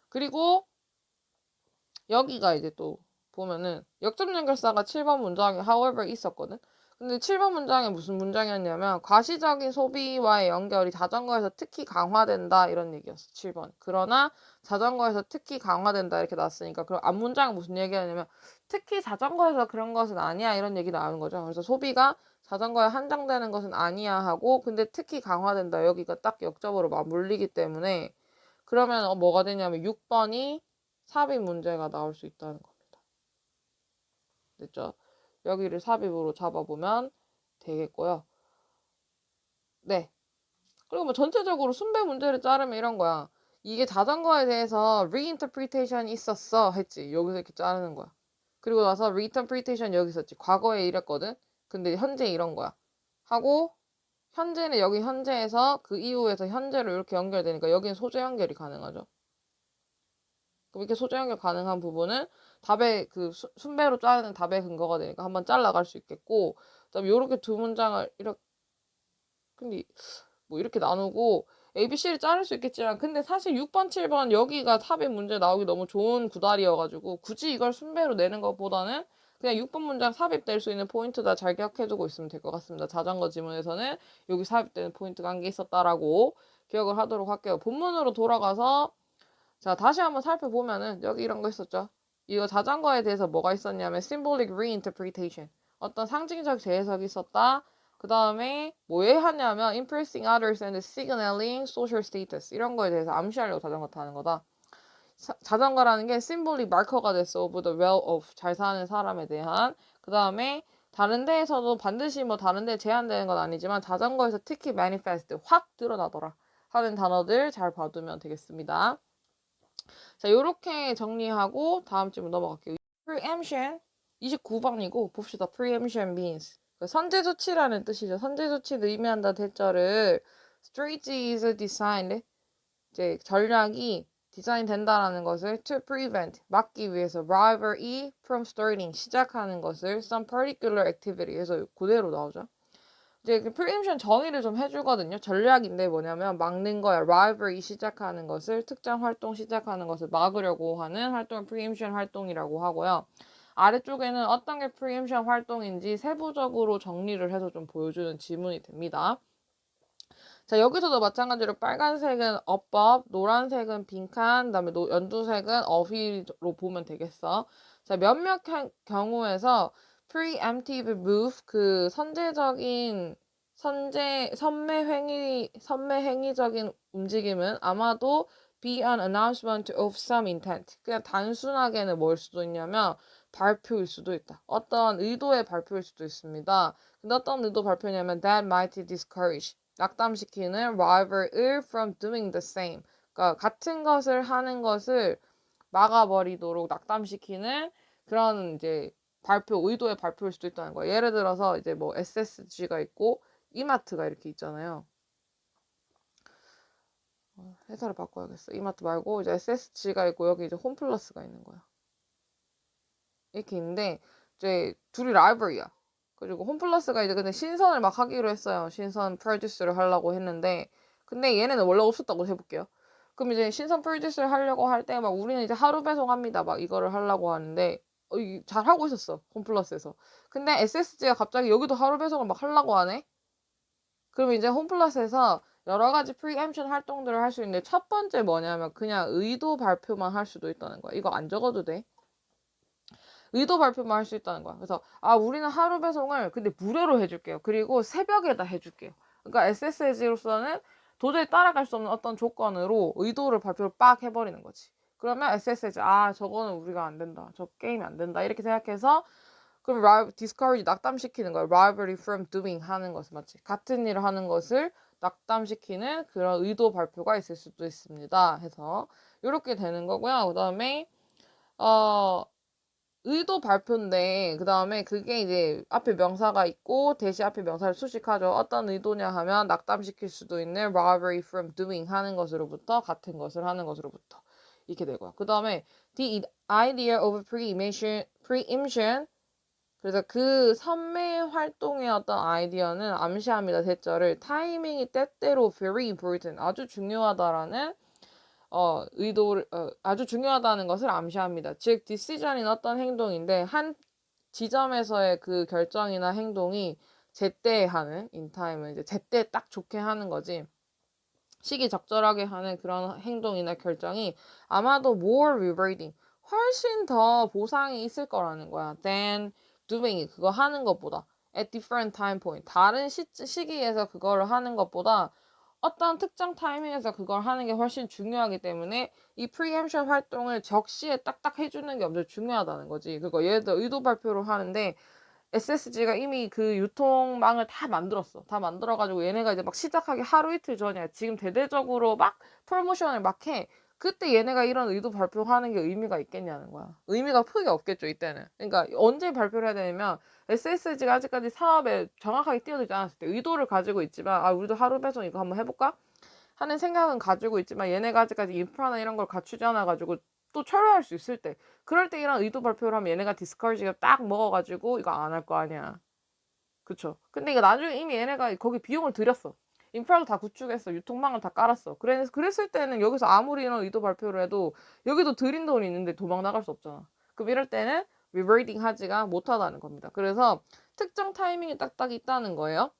Speaker 1: 그리고 여기가 이제 또 보면은 역점 연결사가 7번 문장에 however 있었거든. 근데 7번 문장에 무슨 문장이었냐면 과시적인 소비와의 연결이 자전거에서 특히 강화된다 이런 얘기였어. 7번. 그러나 자전거에서 특히 강화된다 이렇게 나왔으니까 그럼 앞 문장은 무슨 얘기하냐면 특히 자전거에서 그런 것은 아니야 이런 얘기 나오는 거죠. 그래서 소비가 자전거에 한정되는 것은 아니야 하고 근데 특히 강화된다 여기가 딱 역점으로 맞물리기 때문에 그러면 뭐가 되냐면 6번이 삽입 문제가 나올 수 있다는 겁니다. 됐죠? 여기를 삽입으로 잡아보면 되겠고요. 네. 그리고 뭐 전체적으로 순배 문제를 자르면 이런 거야. 이게 자전거에 대해서 reinterpretation이 있었어 했지. 여기서 이렇게 자르는 거야. 그리고 나서 reinterpretation 여기 있었지. 과거에 이랬거든. 근데 현재 이런 거야. 하고 현재는 여기 현재에서 그 이후에서 현재로 이렇게 연결되니까 여기는 소재 연결이 가능하죠. 그럼 이렇게 소재 연결 가능한 부분은 답의 그 순배로 자르는 답의 근거가 되니까 한번 잘라갈 수 있겠고 그다음에 이렇게 두 문장을 이렇게 근데 뭐 이렇게 나누고 A, B, C를 자를 수 있겠지만 근데 사실 6번, 7번 여기가 삽입 문제 나오기 너무 좋은 구달이어가지고 굳이 이걸 순배로 내는 것보다는 그냥 6번 문장 삽입될 수 있는 포인트 다 잘 기억해두고 있으면 될 것 같습니다. 자전거 지문에서는 여기 삽입되는 포인트가 한 개 있었다라고 기억을 하도록 할게요. 본문으로 돌아가서 자, 다시 한번 살펴보면은 여기 이런 거 있었죠. 이거 자전거에 대해서 뭐가 있었냐면 symbolic reinterpretation. 어떤 상징적 재해석이 있었다. 그 다음에 뭐 왜 하냐면 impressing others and signaling social status 이런 거에 대해서 암시하려고 자전거 타는 거다. 자전거라는 게 symbolic marker가 됐어 of the well-off 잘 사는 사람에 대한. 그 다음에 다른 데에서도 반드시 뭐 다른 데 제한되는 건 아니지만 자전거에서 특히 manifest 확 드러나더라 하는 단어들 잘 봐두면 되겠습니다. 자, 요렇게 정리하고 다음 질문 넘어갈게요. preemption 29번이고 봅시다. preemption means 선제 조치라는 뜻이죠. 선제 조치를 의미한다 대절을 strategy is designed 이제 전략이 디자인 된다라는 것을 to prevent 막기 위해서 rivalry from starting 시작하는 것을 some particular activity 해서 그대로 나오죠. 이제 그 프리엠션 정의를 좀 해주거든요. 전략인데 뭐냐면 막는 거야. rivalry 시작하는 것을 특정 활동 시작하는 것을 막으려고 하는 활동을 프리엠션 활동이라고 하고요. 아래쪽에는 어떤 게 프리엠션 활동인지 세부적으로 정리를 해서 좀 보여주는 지문이 됩니다. 자, 여기서도 마찬가지로 빨간색은 above, 노란색은 빈칸, 그다음에 연두색은 어휘로 보면 되겠어. 자, 몇몇 경우에서 preemptive move 그 선매 행위적인 움직임은 아마도 be an announcement of some intent. 그냥 단순하게는 뭘 수도 있냐면 발표일 수도 있다. 어떤 의도의 발표일 수도 있습니다. 근데 어떤 의도 발표냐면 that might discourage. 낙담시키는 rival을 from doing the same. 그러니까 같은 것을 하는 것을 막아버리도록 낙담시키는 그런 이제 의도의 발표일 수도 있다는 거예요. 예를 들어서 이제 뭐 SSG가 있고 이마트가 이렇게 있잖아요. 회사를 바꿔야겠어. 이마트 말고 이제 SSG가 있고 여기 이제 홈플러스가 있는 거야. 이렇게 있는데 이제 둘이 라이벌이야. 그리고 홈플러스가 이제 근데 신선을 막 하기로 했어요. 신선 프로듀스를 하려고 했는데 근데 얘네는 원래 없었다고 해볼게요. 그럼 이제 신선 프로듀스를 하려고 할 때 막 우리는 이제 하루 배송합니다. 막 이거를 하려고 하는데 잘 하고 있었어. 홈플러스에서. 근데 SSG가 갑자기 여기도 하루 배송을 막 하려고 하네. 그럼 이제 홈플러스에서 여러 가지 프리엠션 활동들을 할 수 있는데 첫 번째 뭐냐면 그냥 의도 발표만 할 수도 있다는 거야. 이거 안 적어도 돼. 의도 발표만 할 수 있다는 거야. 그래서 우리는 하루 배송을 근데 무료로 해줄게요. 그리고 새벽에다 해줄게요. 그러니까 SSG로서는 도저히 따라갈 수 없는 어떤 조건으로 의도를 발표를 빡 해버리는 거지. 그러면 SSG 저거는 우리가 안 된다. 저 게임이 안 된다. 이렇게 생각해서 그럼 discourage 낙담시키는 거야. rivalry from doing 하는 것을 맞지? 같은 일을 하는 것을 낙담시키는 그런 의도 발표가 있을 수도 있습니다. 해서 이렇게 되는 거고요. 그다음에 의도 발표인데 그다음에 그게 이제 앞에 명사가 있고 대시 앞에 명사를 수식하죠. 어떤 의도냐 하면 낙담시킬 수도 있는 rivalry from doing 하는 것으로부터 같은 것을 하는 것으로부터 이렇게 되고요. 그다음에 the idea of preemption 그래서 그 선매 활동의 어떤 아이디어는 암시합니다. 대절을 타이밍이 때때로 very important 아주 중요하다라는 의도를 아주 중요하다는 것을 암시합니다. 즉 decision인 어떤 행동인데 한 지점에서의 그 결정이나 행동이 제때 하는 in time은 이제 제때 딱 좋게 하는 거지. 시기 적절하게 하는 그런 행동이나 결정이 아마도 more rewarding 훨씬 더 보상이 있을 거라는 거야. than doing 그거 하는 것보다 at different time point 다른 시기에서 그거를 하는 것보다 어떤 특정 타이밍에서 그걸 하는 게 훨씬 중요하기 때문에 이 preemption 활동을 적시에 딱딱 해주는 게 엄청 중요하다는 거지. 그거 예를 들어 의도 발표를 하는데 SSG가 이미 그 유통망을 다 만들었어. 다 만들어가지고 얘네가 이제 막 시작하기 하루 이틀 전이야. 지금 대대적으로 막 프로모션을 막 해. 그때 얘네가 이런 의도 발표하는 게 의미가 있겠냐는 거야. 의미가 크게 없겠죠, 이때는. 그러니까 언제 발표를 해야 되냐면 SSG가 아직까지 사업에 정확하게 뛰어들지 않았을 때 의도를 가지고 있지만 우리도 하루 배송 이거 한번 해볼까? 하는 생각은 가지고 있지만 얘네가 아직까지 인프라나 이런 걸 갖추지 않아가지고 또 철회할 수 있을 때 그럴 때 이런 의도 발표를 하면 얘네가 디스커리지가 딱 먹어가지고 이거 안 할 거 아니야. 그쵸? 근데 이거 나중에 이미 얘네가 거기 비용을 들였어. 인프라도 다 구축했어. 유통망을 다 깔았어. 그랬을 때는 여기서 아무리 이런 의도 발표를 해도 여기도 들인 돈이 있는데 도망 나갈 수 없잖아. 그럼 이럴 때는 리버리딩 하지가 못하다는 겁니다. 그래서 특정 타이밍이 딱딱 있다는 거예요.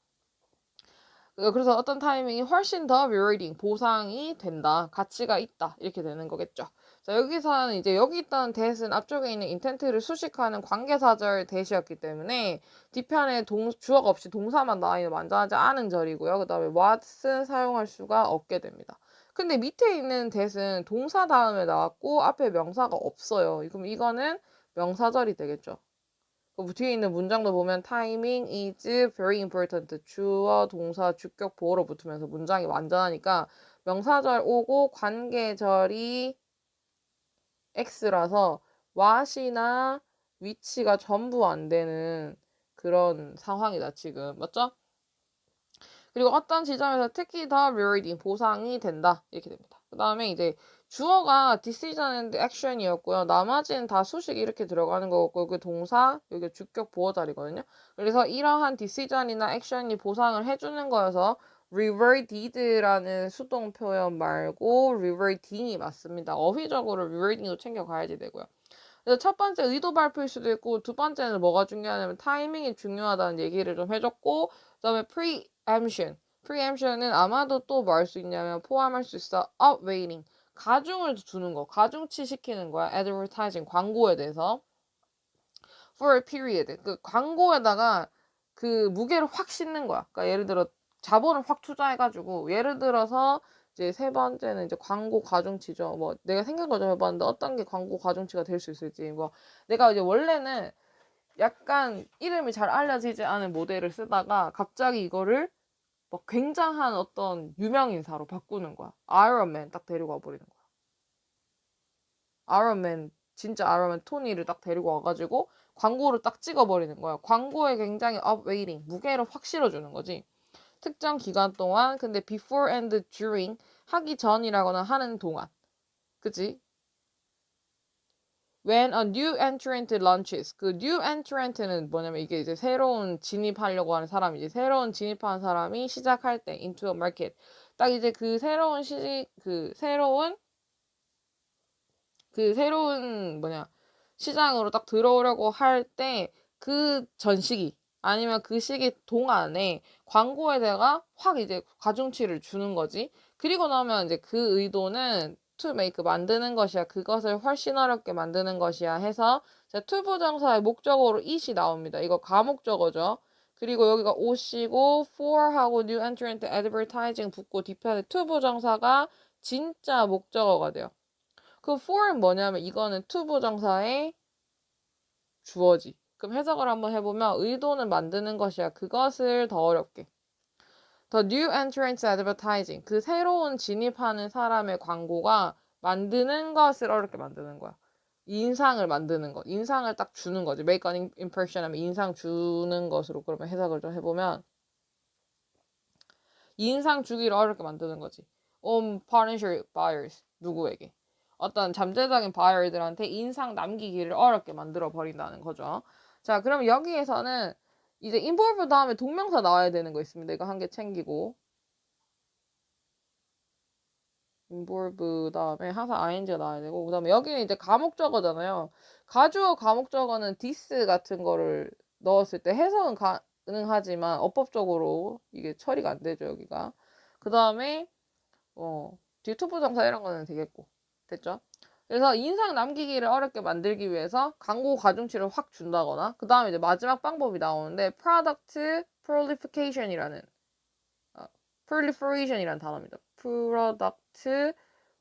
Speaker 1: 그래서 어떤 타이밍이 훨씬 더 rewarding, 보상이 된다, 가치가 있다 이렇게 되는 거겠죠. 자, 여기서는 이제 여기 있던 that은 앞쪽에 있는 intent를 수식하는 관계사절 that이었기 때문에 뒤편에 주어가 없이 동사만 나와 있는 완전하지 않은 절이고요. 그 다음에 what은 사용할 수가 없게 됩니다. 근데 밑에 있는 that은 동사 다음에 나왔고 앞에 명사가 없어요. 그럼 이거는 명사절이 되겠죠. 그 뒤에 있는 문장도 보면 timing is very important. 주어, 동사, 주격, 보어로 붙으면서 문장이 완전하니까 명사절 오고 관계절이 X라서 what이나 which가 전부 안 되는 그런 상황이다, 지금. 맞죠? 그리고 어떤 지점에서 특히 더 rewarding, 보상이 된다. 이렇게 됩니다. 그 다음에 이제 주어가 decision and action이었고요. 나머지는 다 수식이 이렇게 들어가는 거고 그 동사, 여기 주격 보어 자리거든요. 그래서 이러한 decision이나 action이 보상을 해주는 거여서 rewarded라는 수동 표현 말고 rewarding이 맞습니다. 어휘적으로 rewarding도 챙겨가야지 되고요. 그래서 첫 번째 의도 발표일 수도 있고 두 번째는 뭐가 중요하냐면 타이밍이 중요하다는 얘기를 좀 해줬고 그다음에 preemption은 아마도 또 뭐 할 수 있냐면 포함할 수 있어 outweighing 가중을 두는 거 가중치 시키는 거야 advertising 광고에 대해서 for a period 그 광고에다가 그 무게를 확 싣는 거야. 그러니까 예를 들어 자본을 확 투자해가지고 예를 들어서 이제 세 번째는 이제 광고 가중치죠. 뭐 내가 생각을 좀 해봤는데 어떤 게 광고 가중치가 될 수 있을지 뭐 내가 이제 원래는 약간 이름이 잘 알려지지 않은 모델을 쓰다가 갑자기 이거를 막 굉장한 어떤 유명 인사로 바꾸는 거야. 아이언맨 딱 데리고 와버리는 거야. 아이언맨 진짜 아이언맨 토니를 딱 데리고 와가지고 광고를 딱 찍어버리는 거야. 광고에 굉장히 upweighting 무게를 확 실어주는 거지. 특정 기간 동안 근데 before and during 하기 전이라거나 하는 동안 그치? When a new entrant launches 그 new entrant는 뭐냐면 이게 이제 새로운 진입하려고 하는 사람이지 새로운 진입하는 사람이 시작할 때 into a market 딱 이제 그 새로운 시장으로 딱 들어오려고 할 때 그 전 시기 아니면 그 시기 동안에 광고에다가 확 이제 가중치를 주는 거지. 그리고 나면 이제 그 의도는 to make 만드는 것이야. 그것을 훨씬 어렵게 만드는 것이야 해서 to 부정사의 목적어로 it이 나옵니다. 이거 가목적어죠. 그리고 여기가 OC고 for하고 new entrant advertising 붙고 뒤편에 to 부정사가 진짜 목적어가 돼요. 그 for은 뭐냐면 이거는 to 부정사의 주어지. 그럼 해석을 한번 해보면 의도는 만드는 것이야. 그것을 더 어렵게. The new entrance advertising. 그 새로운 진입하는 사람의 광고가 만드는 것을 어렵게 만드는 거야. 인상을 만드는 것. 인상을 딱 주는 거지. Make an impression 하면 인상 주는 것으로 그러면 해석을 좀 해보면 인상 주기를 어렵게 만드는 거지. Potential buyers. 누구에게? 어떤 잠재적인 바이어들한테 인상 남기기를 어렵게 만들어 버린다는 거죠. 자, 그럼 여기에서는 이제 involve 다음에 동명사 나와야 되는 거 있습니다. 이거 한 개 챙기고. involve 다음에 항상 ing가 나와야 되고, 그 다음에 여기는 이제 가목적어잖아요. 가주어 가목적어는 this 같은 거를 넣었을 때 해석은 가능하지만 어법적으로 이게 처리가 안 되죠, 여기가. 그 다음에 뒤에 투부정사 이런 거는 되겠고. 됐죠? 그래서 인상 남기기를 어렵게 만들기 위해서 광고 가중치를 확 준다거나, 그 다음에 이제 마지막 방법이 나오는데 product proliferation이라는 proliferation이라는 단어입니다. product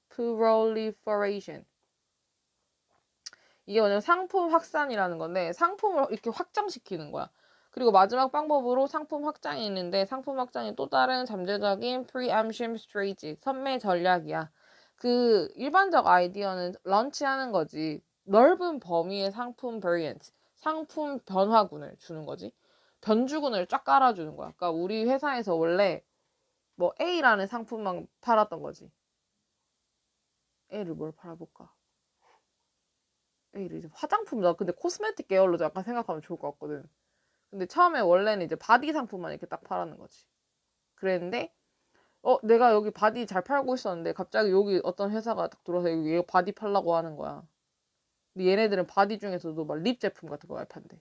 Speaker 1: proliferation. 이게 뭐냐면 상품 확산이라는 건데 상품을 이렇게 확장시키는 거야. 그리고 마지막 방법으로 상품 확장이 있는데 상품 확장이 또 다른 잠재적인 preemption strategy, 선매 전략이야. 그 일반적 아이디어는 런치하는 거지. 넓은 범위의 상품 variant, 상품 변화군을 주는 거지. 변주군을 쫙 깔아주는 거야. 그러니까 우리 회사에서 원래 뭐 A라는 상품만 팔았던 거지. A를 뭘 팔아볼까? A를 이제 화장품이다. 근데 코스메틱 계열로 약간 생각하면 좋을 것 같거든. 근데 처음에 원래는 이제 바디 상품만 이렇게 딱 팔았는 거지. 그랬는데 내가 여기 바디 잘 팔고 있었는데 갑자기 여기 어떤 회사가 딱 들어와서 여기 바디 팔라고 하는 거야. 근데 얘네들은 바디 중에서도 막 립 제품 같은 거 많이 판대.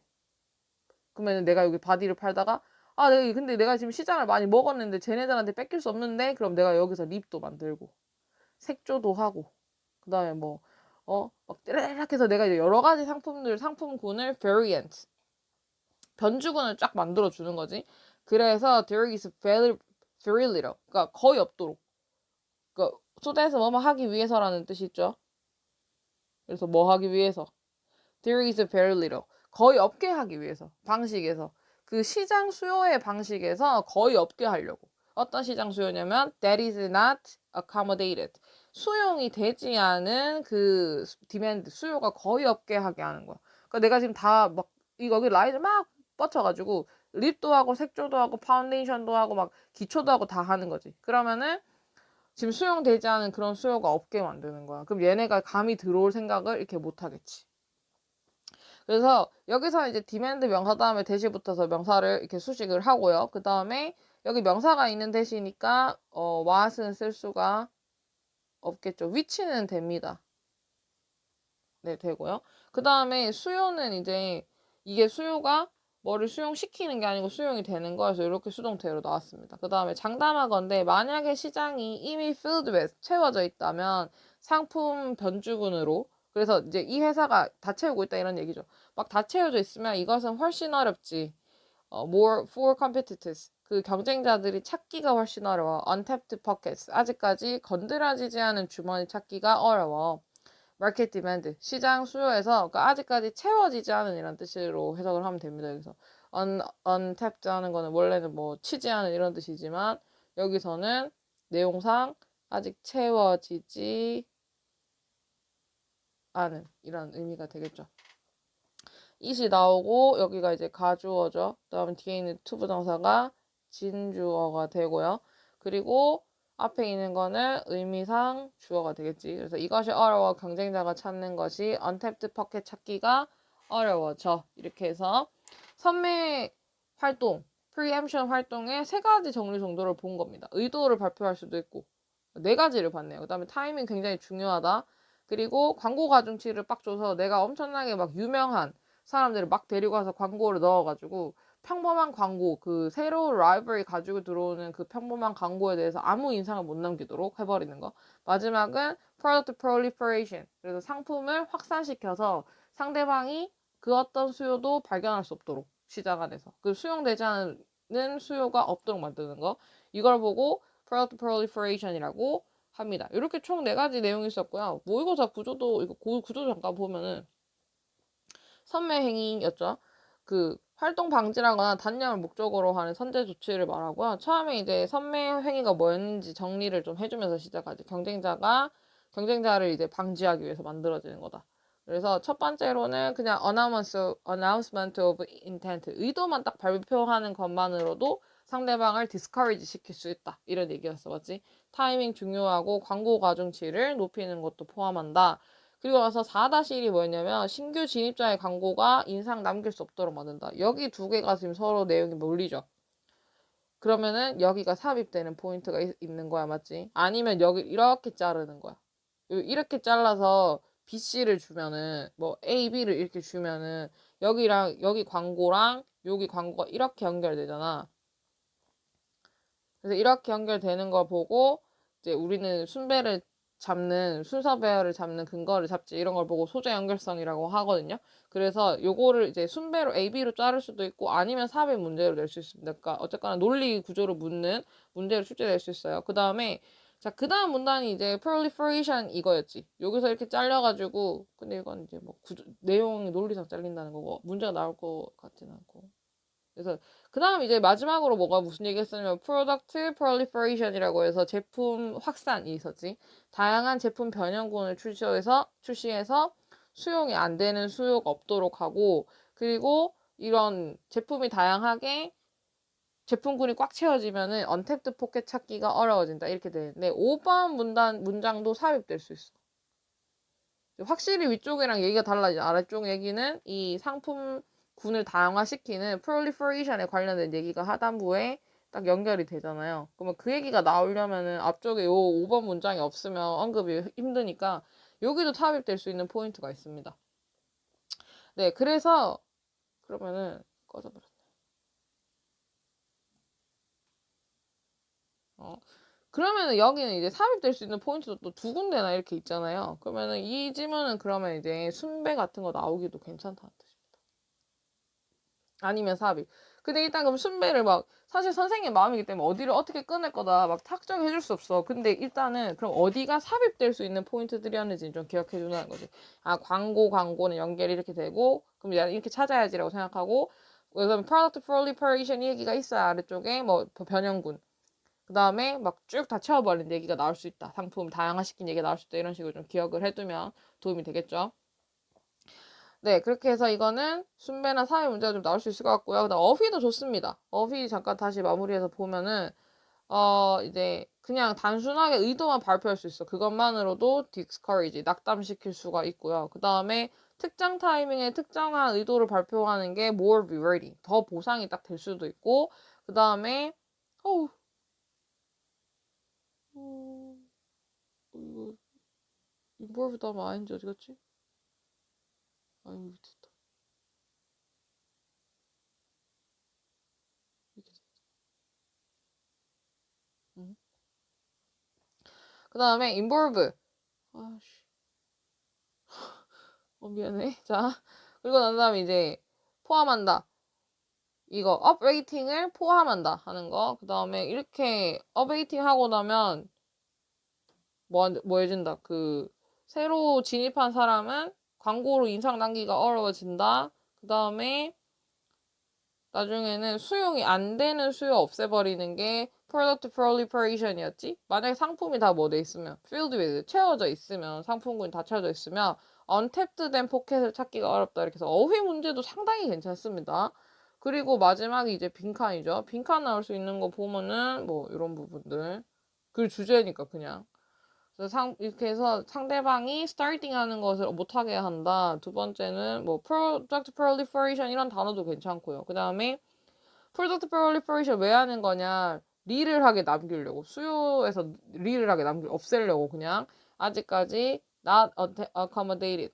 Speaker 1: 그러면 내가 여기 바디를 팔다가 근데 내가 지금 시장을 많이 먹었는데 쟤네들한테 뺏길 수 없는데 그럼 내가 여기서 립도 만들고 색조도 하고 그 다음에 막 떼라락 해서 내가 이제 여러 가지 상품군을 variant, 변주군을 쫙 만들어 주는 거지. 그래서 there is very little. 그러니까 거의 없도록. 그러니까 초대해서 뭐뭐 하기 위해서라는 뜻이 있죠. 그래서 뭐 하기 위해서. There is very little. 거의 없게 하기 위해서. 방식에서. 그 시장 수요의 방식에서 거의 없게 하려고. 어떤 시장 수요냐면 that is not accommodated. 수용이 되지 않은 그 디맨드, 수요가 거의 없게 하게 하는 거야. 그러니까 내가 지금 다 막 여기 라인을 막 뻗쳐가지고 립도 하고 색조도 하고 파운데이션도 하고 막 기초도 하고 다 하는 거지. 그러면은 지금 수용되지 않은 그런 수요가 없게 만드는 거야. 그럼 얘네가 감히 들어올 생각을 이렇게 못 하겠지. 그래서 여기서 이제 디맨드 명사 다음에 대시 붙어서 명사를 이렇게 수식을 하고요. 그 다음에 여기 명사가 있는 대시니까 what은 쓸 수가 없겠죠. which는 됩니다. 네, 되고요. 그 다음에 수요는 이제 이게 수요가 뭐를 수용시키는 게 아니고 수용이 되는 거여서 이렇게 수동태로 나왔습니다. 그 다음에 장담하건대 만약에 시장이 이미 filled with, 채워져 있다면 상품 변주군으로, 그래서 이제 이 회사가 다 채우고 있다 이런 얘기죠. 막 다 채워져 있으면 이것은 훨씬 어렵지. more for competitors. 그 경쟁자들이 찾기가 훨씬 어려워. untapped pockets. 아직까지 건드려지지 않은 주머니 찾기가 어려워. 마켓 디맨드, 시장 수요에서 그러니까 아직까지 채워지지 않은 이런 뜻으로 해석을 하면 됩니다. 여기서 untapped 하는 거는 원래는 뭐 치지 않은 이런 뜻이지만 여기서는 내용상 아직 채워지지 않은 이런 의미가 되겠죠. it이 나오고 여기가 이제 가주어죠. 그다음에 뒤에 있는 투부정사가 진주어가 되고요. 그리고 앞에 있는 거는 의미상 주어가 되겠지. 그래서 이것이 어려워 경쟁자가 찾는 것이 untapped pocket 찾기가 어려워져. 이렇게 해서 선매 활동, preemption 활동의 세 가지 정리 정도를 본 겁니다. 의도를 발표할 수도 있고 네 가지를 봤네요. 그 다음에 타이밍 굉장히 중요하다. 그리고 광고 가중치를 빡 줘서 내가 엄청나게 막 유명한 사람들을 막 데리고 와서 광고를 넣어가지고 평범한 광고, 그 새로운 라이벌이 가지고 들어오는 그 평범한 광고에 대해서 아무 인상을 못 남기도록 해버리는 거. 마지막은 product proliferation. 그래서 상품을 확산시켜서 상대방이 그 어떤 수요도 발견할 수 없도록 시장 안에서 그 수용되지 않는 수요가 없도록 만드는 거. 이걸 보고 product proliferation이라고 합니다. 이렇게 총 4가지 내용이 있었고요. 모의고사 구조도 이거 구조 잠깐 보면은 선매행위였죠. 그 활동 방지라거나 단념을 목적으로 하는 선제 조치를 말하고요. 처음에 이제 선매 행위가 뭐였는지 정리를 좀 해주면서 시작하지. 경쟁자를 이제 방지하기 위해서 만들어지는 거다. 그래서 첫 번째로는 그냥 announcement of intent, 의도만 딱 발표하는 것만으로도 상대방을 discourage 시킬 수 있다. 이런 얘기였어, 맞지? 타이밍 중요하고 광고 가중치를 높이는 것도 포함한다. 그리고 나서 4-1이 뭐였냐면 신규 진입자의 광고가 인상 남길 수 없도록 만든다. 여기 두 개가 지금 서로 내용이 몰리죠. 그러면은 여기가 삽입되는 포인트가 있는 거야, 맞지? 아니면 여기 이렇게 자르는 거야. 이렇게 잘라서 BC를 주면은 뭐 A, B를 이렇게 주면은 여기랑 여기 광고랑 여기 광고가 이렇게 연결되잖아. 그래서 이렇게 연결되는 걸 보고 이제 우리는 순서 배열을 잡는 근거를 잡지 이런 걸 보고 소재 연결성이라고 하거든요. 그래서 요거를 이제 순배로 AB로 자를 수도 있고 아니면 삽입 문제로 낼 수 있습니다. 그러니까 어쨌거나 논리 구조를 묻는 문제를 출제될 수 있어요. 그 다음에 자, 그 다음 문단이 이제 proliferation 이거였지. 여기서 이렇게 잘려가지고 근데 이건 이제 뭐 내용이 논리상 잘린다는 거고 문제가 나올 것 같진 않고. 그래서 그 다음 이제 마지막으로 뭐가 무슨 얘기 했었냐면 product proliferation이라고 해서 제품 확산이 있었지. 다양한 제품 변형군을 출시해서 수용이 안 되는 수요가 없도록 하고 그리고 이런 제품이 다양하게 제품군이 꽉 채워지면은 언탭드 포켓 찾기가 어려워진다 이렇게 되는데 5번 문장도 삽입될 수 있어. 확실히 위쪽이랑 얘기가 달라지죠. 아래쪽 얘기는 이 상품군을 다양화시키는 proliferation에 관련된 얘기가 하단부에 딱 연결이 되잖아요. 그러면 그 얘기가 나오려면은 앞쪽에 요 5번 문장이 없으면 언급이 힘드니까 여기도 삽입될 수 있는 포인트가 있습니다. 네, 그래서 그러면은 꺼져버렸네. 그러면은 여기는 이제 삽입될 수 있는 포인트도 또 두 군데나 이렇게 있잖아요. 그러면은 이 지문은 그러면 이제 순배 같은 거 나오기도 괜찮다는 뜻입니다. 아니면 삽입. 근데 일단 그럼 순배를 막 사실 선생님 마음이기 때문에 어디를 어떻게 끊을 거다 막 탁정해 줄 수 없어. 근데 일단은 그럼 어디가 삽입될 수 있는 포인트들이었는지 좀 기억해 주는 거지. 아, 광고는 연결이 이렇게 되고 그럼 이렇게 찾아야지라고 생각하고 그다음에 product proliferation 얘기가 있어요. 아래쪽에 뭐 변형군. 그 다음에 막 쭉 다 채워버린 얘기가 나올 수 있다. 상품 다양화시킨 얘기가 나올 수 있다. 이런 식으로 좀 기억을 해두면 도움이 되겠죠. 네, 그렇게 해서 이거는 순배나 사회 문제가 좀 나올 수 있을 것 같고요. 그다음 어휘도 좋습니다. 어휘 잠깐 다시 마무리해서 보면은 이제 그냥 단순하게 의도만 발표할 수 있어. 그것만으로도 discourage, 낙담시킬 수가 있고요. 그 다음에 특정 타이밍에 특정한 의도를 발표하는 게 more rewarding, 더 보상이 딱 될 수도 있고, 그 다음에 어우, 이거 involve 다음 ing 어디 갔지? 아유, 됐다. 이렇게 돼. 응. 그 다음에 involve. 아씨. 미안해. 자, 그리고 난 다음에 이제 포함한다. 이거 업레이팅을 포함한다 하는 거. 그 다음에 이렇게 업레이팅 하고 나면 뭐 해준다. 그 새로 진입한 사람은 광고로 인상 남기가 어려워진다. 그 다음에 나중에는 수용이 안 되는 수요 없애버리는 게 product proliferation이었지? 만약에 상품이 다 뭐 돼 있으면 filled with 채워져 있으면 상품군이 다 채워져 있으면 untapped 된 포켓을 찾기가 어렵다. 이렇게 해서 어휘 문제도 상당히 괜찮습니다. 그리고 마지막이 이제 빈칸이죠. 빈칸 나올 수 있는 거 보면은 뭐 이런 부분들 그 주제니까 그냥 그래서 이렇게 해서 상대방이 starting 하는 것을 못하게 한다. 두 번째는 뭐 product proliferation 이런 단어도 괜찮고요. 그 다음에 product proliferation 왜 하는 거냐? 리를하게 남기려고 수요에서 리를하게 없애려고 그냥 아직까지 not accommodated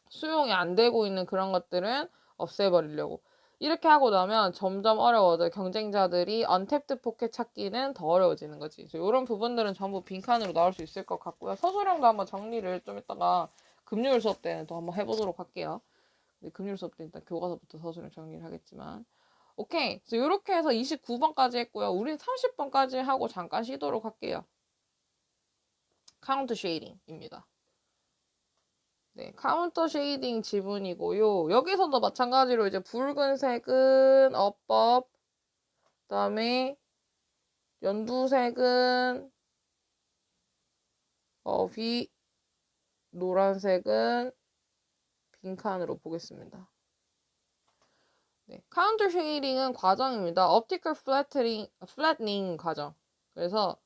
Speaker 1: 수용이 안 되고 있는 그런 것들은 없애버리려고. 이렇게 하고 나면 점점 어려워져. 경쟁자들이 언탭드 포켓 찾기는 더 어려워지는 거지. 이런 부분들은 전부 빈칸으로 나올 수 있을 것 같고요. 서술형도 한번 정리를 좀 이따가 금요일 수업 때는 또 한번 해보도록 할게요. 금요일 수업 때 일단 교과서부터 서술형 정리를 하겠지만. 오케이. 그래서 이렇게 해서 29번까지 했고요. 우린 30번까지 하고 잠깐 쉬도록 할게요. 카운트 쉐이딩입니다. 네, 카운터 쉐이딩 지문이고요. 여기서도 마찬가지로 이제 붉은색은 above, 그다음에 연두색은 위, 노란색은 빈칸으로 보겠습니다. 네, 카운터 쉐이딩은 과정입니다. 옵티컬 플래트닝 과정. 그래서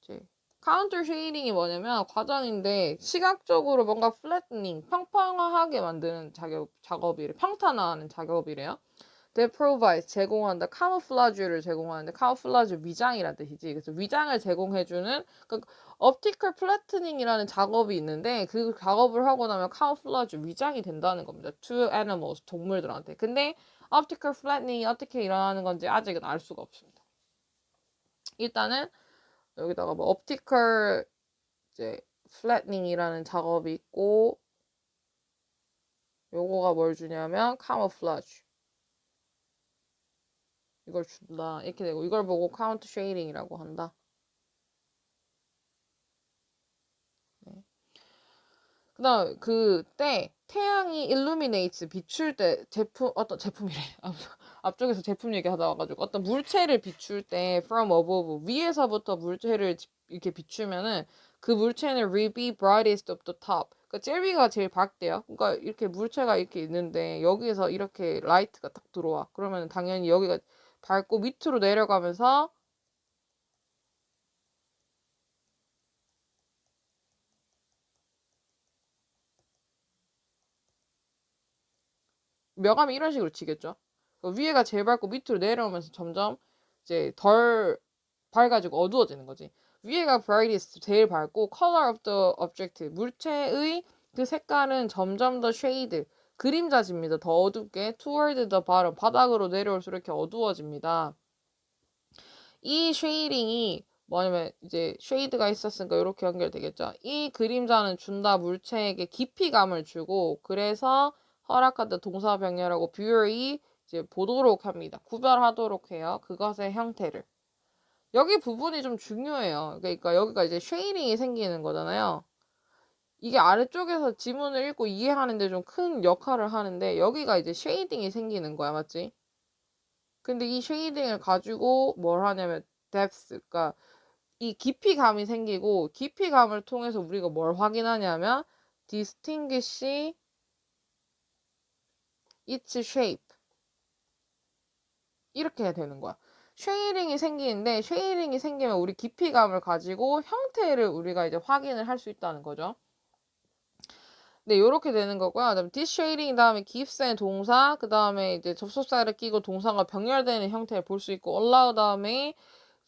Speaker 1: 이제 카운터 쉐이딩이 뭐냐면 과정인데 시각적으로 뭔가 플래트닝, 평평하게 만드는 작업이래. 평탄화하는 작업이래요. They provide 제공한다. 카모플라주를 제공하는데 카모플라주 위장이란 뜻이지. 그래서 위장을 제공해주는 그러니까 옵티컬 플래트닝이라는 작업이 있는데 그 작업을 하고 나면 카모플라주 위장이 된다는 겁니다. To animals 동물들한테. 근데 옵티컬 플래트닝이 어떻게 일어나는 건지 아직은 알 수가 없습니다. 일단은 여기다가 뭐 옵티컬 이제 플래트닝이라는 작업이 있고 요거가 뭘 주냐면 카모플라주 이걸 준다 이렇게 되고 이걸 보고 카운트 쉐이딩이라고 한다. 네. 그다음 그때 태양이 일루미네이트 비출 때 어떤 제품이래 앞쪽에서 제품 얘기하다 와가지고 어떤 물체를 비출 때 from above 위에서부터 물체를 이렇게 비추면은 그 물체는 will be brightest of the top. 그러니까 제일 위가 제일 밝대요. 그러니까 이렇게 물체가 이렇게 있는데 여기에서 이렇게 라이트가 딱 들어와. 그러면 당연히 여기가 밝고 밑으로 내려가면서 명암이 이런 식으로 치겠죠. 위에가 제일 밝고 밑으로 내려오면서 점점 이제 덜 밝아지고 어두워지는 거지. 위에가 brightest 제일 밝고 color of the object 물체의 그 색깔은 점점 더 shade 그림자집니다. 더 어둡게 toward the bottom 바닥으로 내려올수록 이렇게 어두워집니다. 이 쉐이딩이 뭐냐면 이제 쉐이드가 있었으니까 이렇게 연결되겠죠. 이 그림자는 준다 물체에게 깊이감을 주고 그래서 허락한다 동사 병렬하고 뷰어이 이제 보도록 합니다. 구별하도록 해요. 그것의 형태를. 여기 부분이 좀 중요해요. 그러니까 여기가 이제 쉐이딩이 생기는 거잖아요. 이게 아래쪽에서 지문을 읽고 이해하는데 좀 큰 역할을 하는데 여기가 이제 쉐이딩이 생기는 거야. 맞지? 근데 이 쉐이딩을 가지고 뭘 하냐면 depth, 그러니까 이 깊이감이 생기고 깊이감을 통해서 우리가 뭘 확인하냐면 distinguish its shape 이렇게 해야 되는 거야. 쉐이딩이 생기는데 쉐이딩이 생기면 우리 깊이감을 가지고 형태를 우리가 이제 확인을 할 수 있다는 거죠. 네, 요렇게 되는 거고요. 그다음에 dishading 다음에 gifs의 동사, 그 다음에 이제 접속사를 끼고 동사가 병렬되는 형태를 볼 수 있고 allow 다음에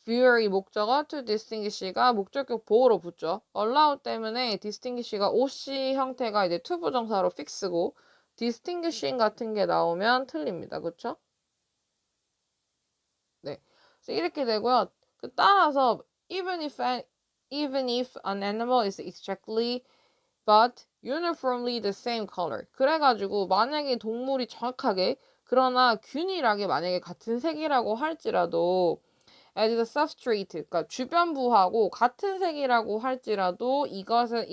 Speaker 1: viewer이 목적어 to distinguish가 목적격 보호로 붙죠. allow 때문에 distinguish가 OC 형태가 이제 to 부정사로 fix고 distinguishing 같은 게 나오면 틀립니다. 그쵸? 네. 그래서 이렇게 되고요. 따라서 even if an animal is exactly but uniformly the same color. 그래가지고 만약에 동물이 정확하게 그러나 균일하게 만약에 같은 색이라고 할지라도 as the substrate, 그러니까 주변부하고 같은 색이라고 할지라도 이것은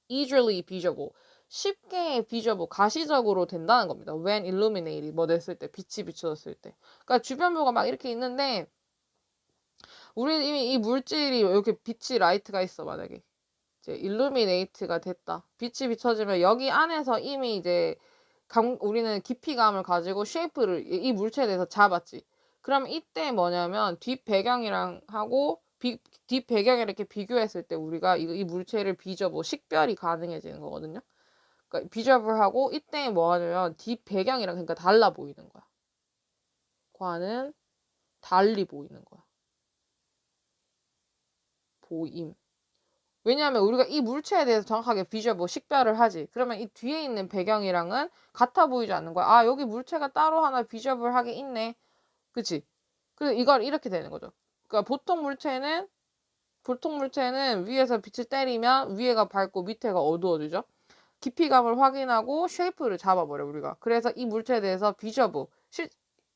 Speaker 1: easily visible, 쉽게 visible, 가시적으로 된다는 겁니다. when illuminated, 뭐 됐을 때, 빛이 비춰졌을 때. 그러니까 주변부가 막 이렇게 있는데 우리 이미 이 물질이 이렇게 빛이 라이트가 있어 만약에. 이제 일루미네이트가 됐다. 빛이 비춰지면 여기 안에서 이미 이제 우리는 깊이감을 가지고 쉐이프를 이 물체에 대해서 잡았지. 그럼 이때 뭐냐면 뒷 배경이랑 하고 뒷 배경이랑 이렇게 비교했을 때 우리가 이 물체를 비저보 식별이 가능해지는 거거든요. 그러니까 비저블 하고 이때 뭐 하냐면 뒷 배경이랑 그러니까 달라 보이는 거야. 과는 달리 보이는 거야. 보임. 왜냐하면 우리가 이 물체에 대해서 정확하게 비주얼 식별을 하지. 그러면 이 뒤에 있는 배경이랑은 같아 보이지 않는 거야. 아, 여기 물체가 따로 하나 비주얼하게 있네. 그치? 그래서 이걸 이렇게 되는 거죠. 그러니까 보통 물체는 위에서 빛을 때리면 위에가 밝고 밑에가 어두워지죠. 깊이감을 확인하고 쉐이프를 잡아버려 우리가. 그래서 이 물체에 대해서 비저브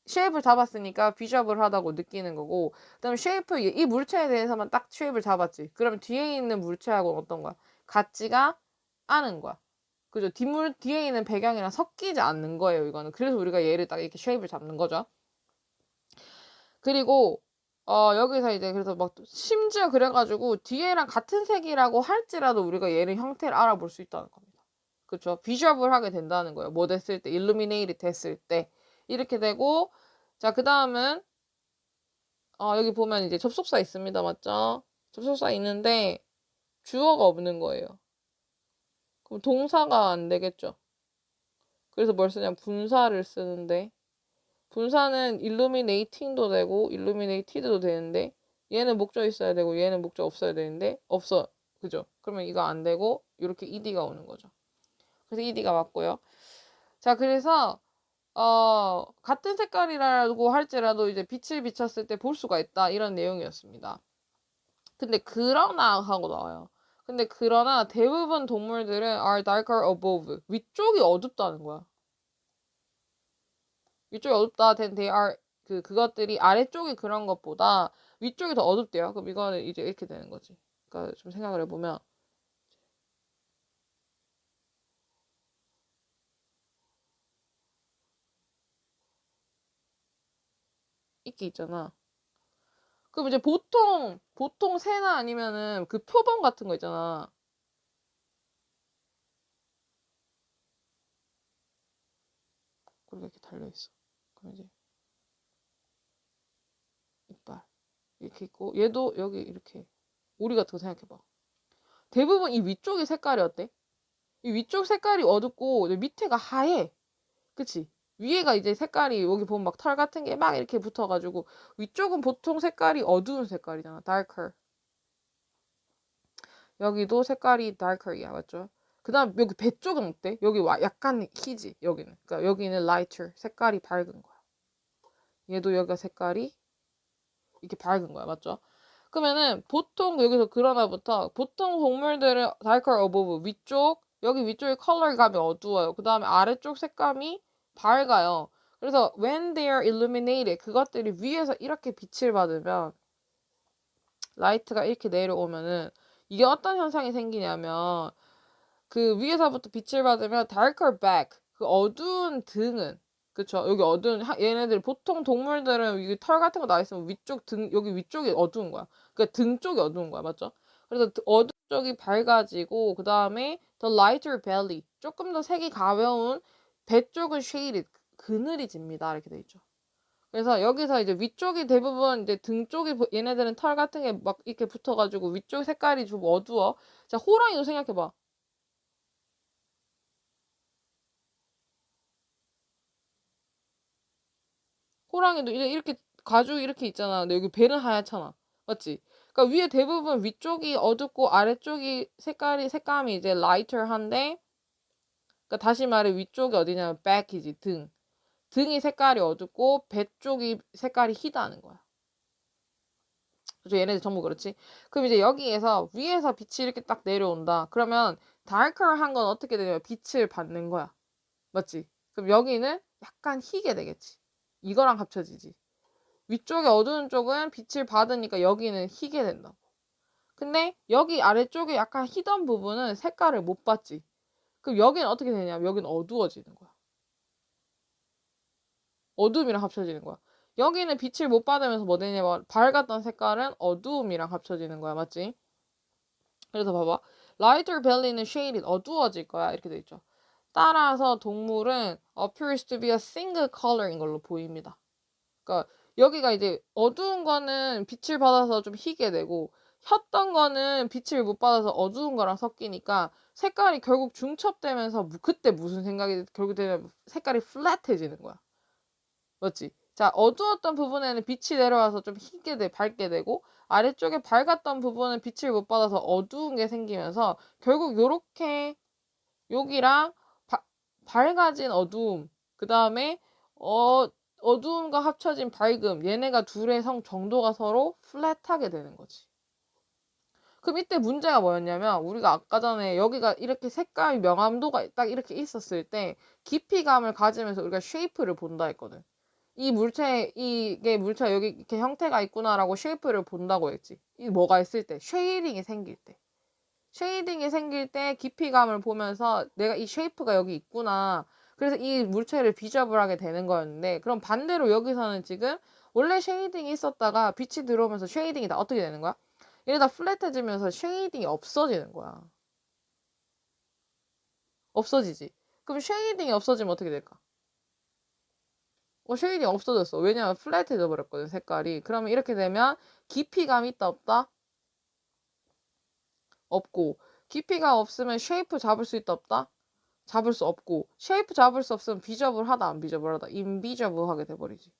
Speaker 1: 쉐입을 잡았으니까 비저블하다고 느끼는 거고 그다음에 쉐이프 이 물체에 대해서만 딱 쉐입을 잡았지. 그러면 뒤에 있는 물체하고 어떤 거야? 같지가 않은 거야. 그죠? 뒤에 있는 배경이랑 섞이지 않는 거예요, 이거는. 그래서 우리가 얘를 딱 이렇게 쉐입을 잡는 거죠. 그리고 여기서 이제 그래서 막 심지어 그래가지고 뒤에랑 같은 색이라고 할지라도 우리가 얘는 형태를 알아볼 수 있다는 겁니다. 그렇죠? 비주얼을 하게 된다는 거예요. 뭐 됐을 때, 일루미네이트 됐을 때 이렇게 되고, 자, 그 다음은 여기 보면 이제 접속사 있습니다, 맞죠? 접속사 있는데 주어가 없는 거예요. 그럼 동사가 안 되겠죠? 그래서 뭘 쓰냐면 분사를 쓰는데, 분사는 illuminating도 되고 illuminated도 되는데, 얘는 목적 있어야 되고 얘는 목적 없어야 되는데 없어. 그죠? 그러면 이거 안 되고 이렇게 ed가 오는 거죠. 그래서 ed가 맞고요. 자, 그래서 같은 색깔이라고 할지라도 이제 빛을 비쳤을 때 볼 수가 있다, 이런 내용이었습니다. 근데 그러나 하고 나와요. 근데 그러나 대부분 동물들은 are darker above, 위쪽이 어둡다는 거야. 위쪽이 어둡다. then they are 그것들이 아래쪽이 그런 것보다 위쪽이 더 어둡대요. 그럼 이거는 이제 이렇게 되는 거지. 그러니까 좀 생각을 해보면 이게 있잖아. 그럼 이제 보통 새나 아니면은 그 표범 같은 거 있잖아. 그리고 이렇게 달려 있어. 그럼 이제 이빨 이렇게 있고, 얘도 여기 이렇게 오리 같은 거 생각해봐. 대부분 이 위쪽의 색깔이 어때? 이 위쪽 색깔이 어둡고 밑에가 하얘. 그치? 위에가 이제 색깔이 여기 보면 막 털 같은 게 막 이렇게 붙어가지고, 위쪽은 보통 색깔이 어두운 색깔이잖아. darker. 여기도 색깔이 darker이야. 맞죠? 그 다음 여기 배 쪽은 어때? 여기 약간 희지. 여기는. 그러니까 여기는 lighter. 색깔이 밝은 거야. 얘도 여기가 색깔이 이렇게 밝은 거야. 맞죠? 그러면은 보통 여기서 그러나부터 보통 동물들은 darker above, 위쪽, 여기 위쪽의 컬러감이 어두워요. 그 다음에 아래쪽 색감이 밝아요. 그래서 when they are illuminated, 그것들이 위에서 이렇게 빛을 받으면, 라이트가 이렇게 내려오면은 이게 어떤 현상이 생기냐면, 그 위에서부터 빛을 받으면 darker back, 그 어두운 등은, 그쵸? 여기 어두운, 얘네들 보통 동물들은 여기 털 같은 거 나 있으면 위쪽 등, 여기 위쪽이 어두운 거야. 그러니까 등 쪽이 어두운 거야. 맞죠? 그래서 어두운 쪽이 밝아지고, 그 다음에 the lighter belly, 조금 더 색이 가벼운 배 쪽은 shaded, 그늘이 집니다. 이렇게 돼 있죠. 그래서 여기서 이제 위쪽이 대부분 이제 등 쪽이, 얘네들은 털 같은 게 막 이렇게 붙어가지고 위쪽 색깔이 좀 어두워. 자, 호랑이도 생각해봐. 호랑이도 이제 이렇게 가죽 이렇게 있잖아. 근데 여기 배는 하얗잖아. 맞지? 그러니까 위에 대부분 위쪽이 어둡고 아래쪽이 색감이 이제 라이터한데, 그러니까 다시 말해 위쪽이 어디냐면 back이지, 등. 등이 색깔이 어둡고 배 쪽이 색깔이 희다는 거야. 그죠? 얘네들 전부 그렇지? 그럼 이제 여기에서 위에서 빛이 이렇게 딱 내려온다. 그러면 darker한 건 어떻게 되냐면 빛을 받는 거야. 맞지? 그럼 여기는 약간 희게 되겠지. 이거랑 합쳐지지. 위쪽에 어두운 쪽은 빛을 받으니까 여기는 희게 된다고. 근데 여기 아래쪽에 약간 희던 부분은 색깔을 못 받지. 그럼 여기는 어떻게 되냐면 여기는 어두워지는 거야. 어둠이랑 합쳐지는 거야. 여기는 빛을 못 받으면서 뭐 되냐면 밝았던 색깔은 어두움이랑 합쳐지는 거야. 맞지? 그래서 봐봐. lighter belly는 shaded, 어두워질 거야. 이렇게 돼 있죠. 따라서 동물은 appears to be a single color인 걸로 보입니다. 그러니까 여기가 이제 어두운 거는 빛을 받아서 좀 희게 되고, 혔던 거는 빛을 못 받아서 어두운 거랑 섞이니까 색깔이 결국 중첩되면서 그때 무슨 생각이 결국 되면 색깔이 플랫해지는 거야. 맞지? 자, 어두웠던 부분에는 빛이 내려와서 좀 희게 밝게 되고, 아래쪽에 밝았던 부분은 빛을 못 받아서 어두운 게 생기면서 결국 요렇게 여기랑 밝아진 어두움, 그 다음에 어두움과 합쳐진 밝음, 얘네가 둘의 정도가 서로 플랫하게 되는 거지. 그럼 이때 문제가 뭐였냐면, 우리가 아까 전에 여기가 이렇게 색깔 명암도가 딱 이렇게 있었을 때 깊이감을 가지면서 우리가 쉐이프를 본다 했거든. 이게 물체 여기 이렇게 형태가 있구나라고 쉐이프를 본다고 했지. 이 뭐가 있을 때, 쉐이딩이 생길 때. 쉐이딩이 생길 때 깊이감을 보면서 내가 이 쉐이프가 여기 있구나. 그래서 이 물체를 비접을 하게 되는 거였는데, 그럼 반대로 여기서는 지금 원래 쉐이딩이 있었다가 빛이 들어오면서 쉐이딩이 다 어떻게 되는 거야? 이러다 플랫해지면서 쉐이딩이 없어지는 거야. 없어지지. 그럼 쉐이딩이 없어지면 어떻게 될까? 쉐이딩 없어졌어. 왜냐면 플랫해져 버렸거든, 색깔이. 그러면 이렇게 되면 깊이감이 있다, 없다? 없고. 깊이가 없으면 쉐이프 잡을 수 있다, 없다? 잡을 수 없고. 쉐이프 잡을 수 없으면 비저블 하다, 안 비저블 하다. 인비저블 하게 돼버리지.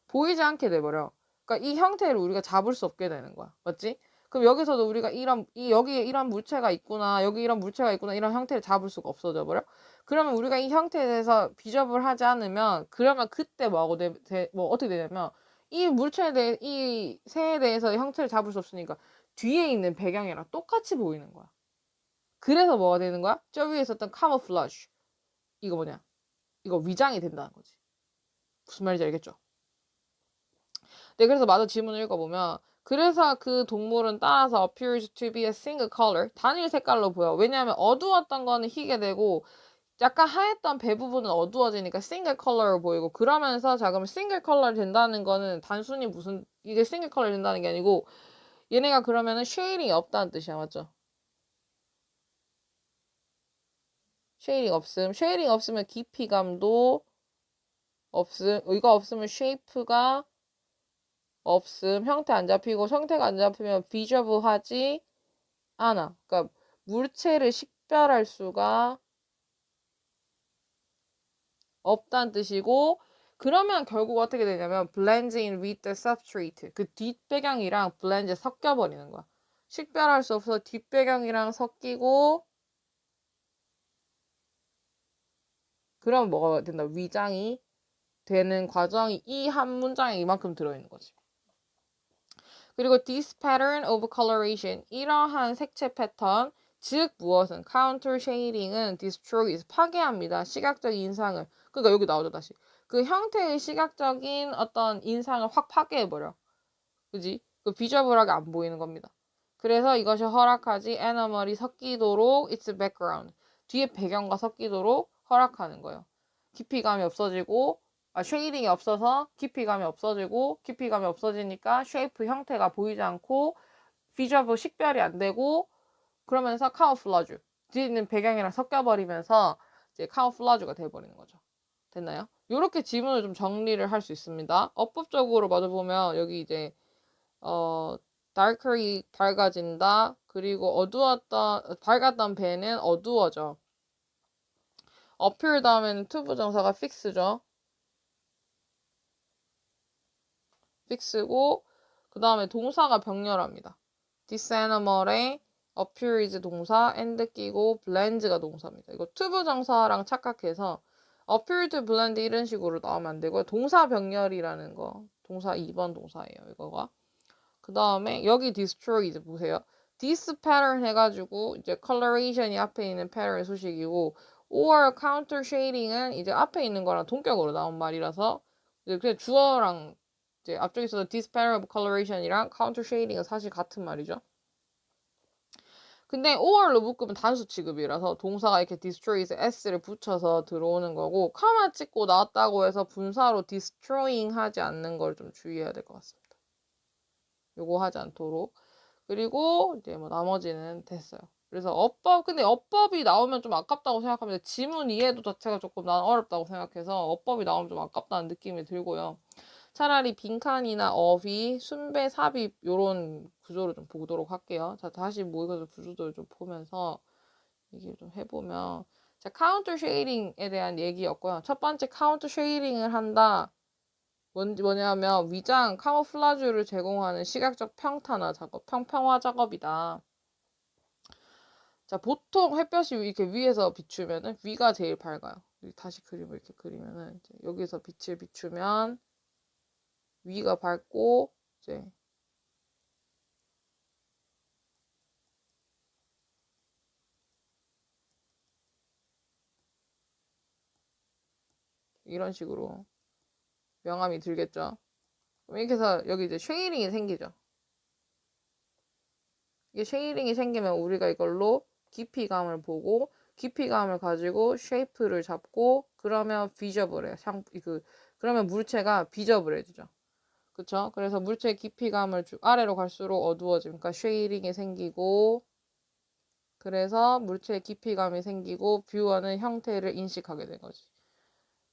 Speaker 1: 보이지 않게 돼버려. 그러니까 이 형태를 우리가 잡을 수 없게 되는 거야. 맞지? 그럼 여기서도 우리가 여기에 이런 물체가 있구나, 여기 이런 물체가 있구나, 이런 형태를 잡을 수가 없어져 버려. 그러면 우리가 이 형태에 대해서 비접을 하지 않으면, 그러면 그때 뭐 어떻게 되냐면, 이 물체에 대해, 이 새에 대해서 형태를 잡을 수 없으니까 뒤에 있는 배경이랑 똑같이 보이는 거야. 그래서 뭐가 되는 거야? 저 위에 있었던 카모플라주. 이거 뭐냐? 이거 위장이 된다는 거지. 무슨 말인지 알겠죠? 네, 그래서 마저 질문을 읽어보면, 그래서 그 동물은 따라서 appears to be a single color, 단일 색깔로 보여. 왜냐하면 어두웠던 거는 희게 되고 약간 하였던 배 부분은 어두워지니까 single color로 보이고, 그러면서 자, 그럼 single color 된다는 거는 단순히 무슨 이게 single color 된다는 게 아니고, 얘네가 그러면은 쉐이딩이 없다는 뜻이야. 맞죠? 쉐이딩 없음. 쉐이딩 없으면 깊이감도 없음. 이거 없으면 쉐이프가 없음. 형태 안 잡히고, 형태가 안 잡히면 비저블하지 않아. 그러니까 물체를 식별할 수가 없다는 뜻이고, 그러면 결국 어떻게 되냐면 blends in with the substrate. 그 뒷배경이랑 blend 섞여버리는 거야. 식별할 수 없어서 뒷배경이랑 섞이고, 그럼 뭐가 된다? 위장이 되는 과정이 이 한 문장에 이만큼 들어있는 거지. 그리고 this pattern of coloration, 이러한 색채 패턴, 즉 무엇은 counter shading은 destroys, 파괴합니다. 시각적 인상을. 그러니까 여기 나오죠, 다시. 그 형태의 시각적인 어떤 인상을 확 파괴해버려. 그지? 그 비저블하게 안 보이는 겁니다. 그래서 이것이 허락하지 애너멀이 섞이도록 its background, 뒤에 배경과 섞이도록 허락하는 거예요. 깊이감이 없어지고, 쉐이딩이 없어서 깊이감이 없어지고, 깊이감이 없어지니까 쉐이프 형태가 보이지 않고 비저블 식별이 안 되고, 그러면서 카모플라주, 뒤에 있는 배경이랑 섞여버리면서 이제 카모플라주가 돼버리는 거죠. 됐나요? 이렇게 지문을 좀 정리를 할 수 있습니다. 어법적으로 마저 보면 여기 이제 darker이 밝아진다. 그리고 밝았던 배는 어두워져. appear 다음에는 to 부정사가 fix죠. fix고, 그 다음에 동사가 병렬합니다. this animal에 appear is 동사, and 끼고 blends가 동사입니다. 이거 to 부정사랑 착각해서 appear to blend 이런 식으로 나오면 안 되고요. 동사 병렬이라는 거, 동사 2번 동사예요, 이거가. 그 다음에 여기 destroy 이제 보세요. this pattern 해가지고 이제 coloration이 앞에 있는 pattern 소식이고, or counter shading은 이제 앞에 있는 거랑 동격으로 나온 말이라서 이제 그냥 주어랑 이제 앞쪽에 있어서 this pattern of coloration이랑 counter shading은 사실 같은 말이죠. 근데 or로 묶으면 단수 취급이라서 동사가 이렇게 destroy에서 s를 붙여서 들어오는 거고, 카마 찍고 나왔다고 해서 분사로 destroying 하지 않는 걸 좀 주의해야 될 것 같습니다. 요거 하지 않도록. 그리고 이제 뭐 나머지는 됐어요. 그래서 근데 어법이 나오면 좀 아깝다고 생각합니다. 지문 이해도 자체가 조금 난 어렵다고 생각해서 어법이 나오면 좀 아깝다는 느낌이 들고요. 차라리 빈칸이나 어휘, 순배, 삽입 요런 구조를 좀 보도록 할게요. 자, 다시 모의고사 구조를 좀 보면서 얘기를 좀 해보면, 자, 카운터 쉐이딩에 대한 얘기였고요. 첫 번째 카운터 쉐이딩을 한다. 뭐냐면 위장 카모플라주를 제공하는 시각적 평탄화 작업, 평평화 작업이다. 자, 보통 햇볕이 이렇게 위에서 비추면은 위가 제일 밝아요. 다시 그림을 이렇게 그리면은 이제 여기서 빛을 비추면 위가 밝고, 이제 이런 식으로 명암이 들겠죠. 이렇게 해서 여기 이제 쉐이딩이 생기죠. 이게 쉐이딩이 생기면 우리가 이걸로 깊이감을 보고 깊이감을 가지고 쉐이프를 잡고 그러면 비저블해요. 그러면 물체가 비저블해지죠. 그쵸? 그래서 물체의 깊이감을 아래로 갈수록 어두워지니까 쉐이딩이 생기고 그래서 물체의 깊이감이 생기고 뷰어는 형태를 인식하게 된 거지.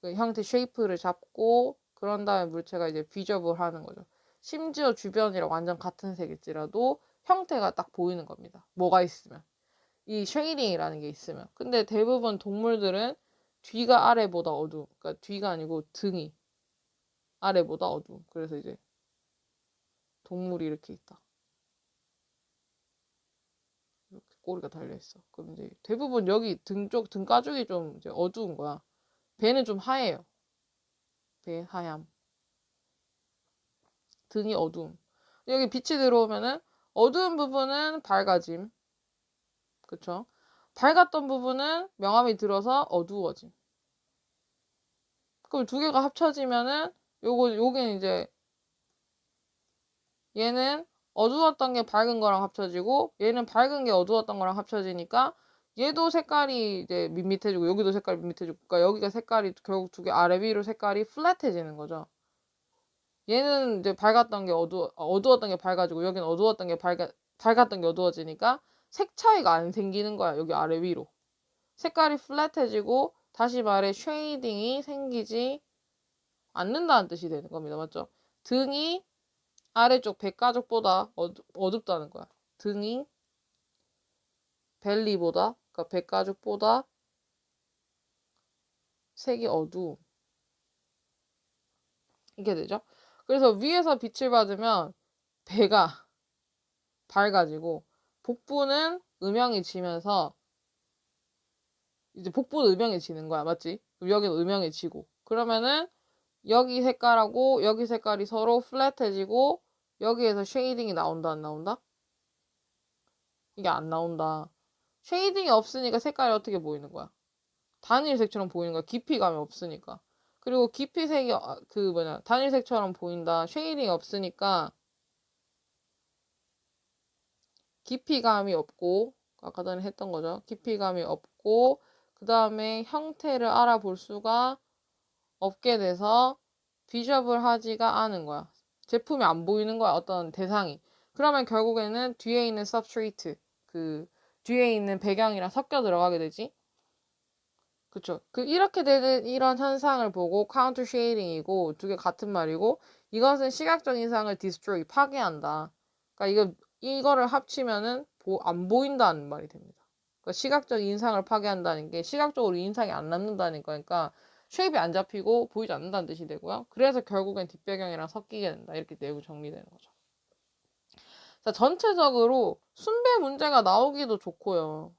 Speaker 1: 그 형태 쉐이프를 잡고 그런 다음에 물체가 이제 비저블 하는 거죠. 심지어 주변이랑 완전 같은 색일지라도 형태가 딱 보이는 겁니다. 뭐가 있으면. 이 쉐이딩이라는 게 있으면. 근데 대부분 동물들은 뒤가 아래보다 어두움. 그러니까 뒤가 아니고 등이 아래보다 어두움. 그래서 이제 동물이 이렇게 있다. 이렇게 꼬리가 달려있어. 그럼 이제 대부분 여기 등 가죽이 좀 이제 어두운 거야. 배는 좀 하얘요. 배 하얌. 등이 어두움. 여기 빛이 들어오면은 어두운 부분은 밝아짐. 그쵸? 밝았던 부분은 명암이 들어서 어두워짐. 그럼 두 개가 합쳐지면은 요긴 이제 얘는 어두웠던 게 밝은 거랑 합쳐지고 얘는 밝은 게 어두웠던 거랑 합쳐지니까 얘도 색깔이 이제 밋밋해지고 여기도 색깔이 밋밋해지고 그러니까 여기가 색깔이 결국 두 개 아래 위로 색깔이 플랫해지는 거죠. 얘는 이제 밝았던 게 어두웠던 게 밝아지고 여기는 어두웠던 게 밝았던 게 어두워지니까 색 차이가 안 생기는 거야. 여기 아래 위로. 색깔이 플랫해지고 다시 말해 쉐이딩이 생기지 않는다는 뜻이 되는 겁니다. 맞죠? 등이 아래쪽 백가죽보다 어둡다는 거야. 등이 벨리보다 그러니까 백가죽보다 색이 어두움. 이게 되죠? 그래서 위에서 빛을 받으면 배가 밝아지고 복부는 음영이 지면서 이제 복부는 음영해지는 거야. 맞지? 여기는 음영해지고 그러면은 여기 색깔하고 여기 색깔이 서로 플랫해지고 여기에서 쉐이딩이 나온다 안 나온다? 이게 안 나온다. 쉐이딩이 없으니까 색깔이 어떻게 보이는 거야? 단일색처럼 보이는 거야. 깊이감이 없으니까. 그리고 깊이색이 단일색처럼 보인다. 쉐이딩이 없으니까 깊이감이 없고 아까 전에 했던 거죠. 깊이감이 없고 그 다음에 형태를 알아볼 수가 없게 돼서 비저블 하지가 않은 거야. 제품이 안 보이는 거야. 어떤 대상이. 그러면 결국에는 뒤에 있는 substrate 뒤에 있는 배경이랑 섞여 들어가게 되지. 그쵸. 이렇게 되는 이런 현상을 보고 counter shading이고 두 개 같은 말이고 이것은 시각적 인상을 destroy, 파괴한다. 그러니까 이거를 합치면은 안 보인다는 말이 됩니다. 그러니까 시각적 인상을 파괴한다는 게 시각적으로 인상이 안 남는다는 거니까 쉐입이 안 잡히고 보이지 않는다는 뜻이 되고요. 그래서 결국엔 뒷배경이랑 섞이게 된다. 이렇게 내부 정리되는 거죠. 자, 전체적으로 순배 문제가 나오기도 좋고요.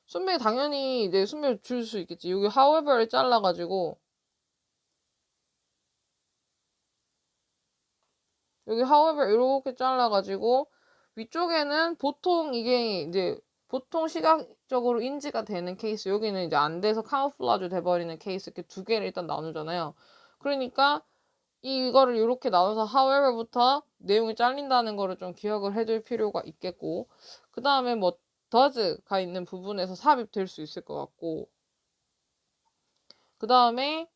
Speaker 1: 순배 당연히 이제 순배 줄 수 있겠지. 여기 however를 잘라가지고 여기 however 이렇게 잘라가지고 위쪽에는 보통 이게 이제 보통 시각적으로 인지가 되는 케이스 여기는 이제 안 돼서 카모플라주 돼버리는 케이스 이렇게 두 개를 일단 나누잖아요. 그러니까 이거를 이렇게 나눠서 however부터 내용이 잘린다는 거를 좀 기억을 해둘 필요가 있겠고 그 다음에 뭐 does가 있는 부분에서 삽입될 수 있을 것 같고 그 다음에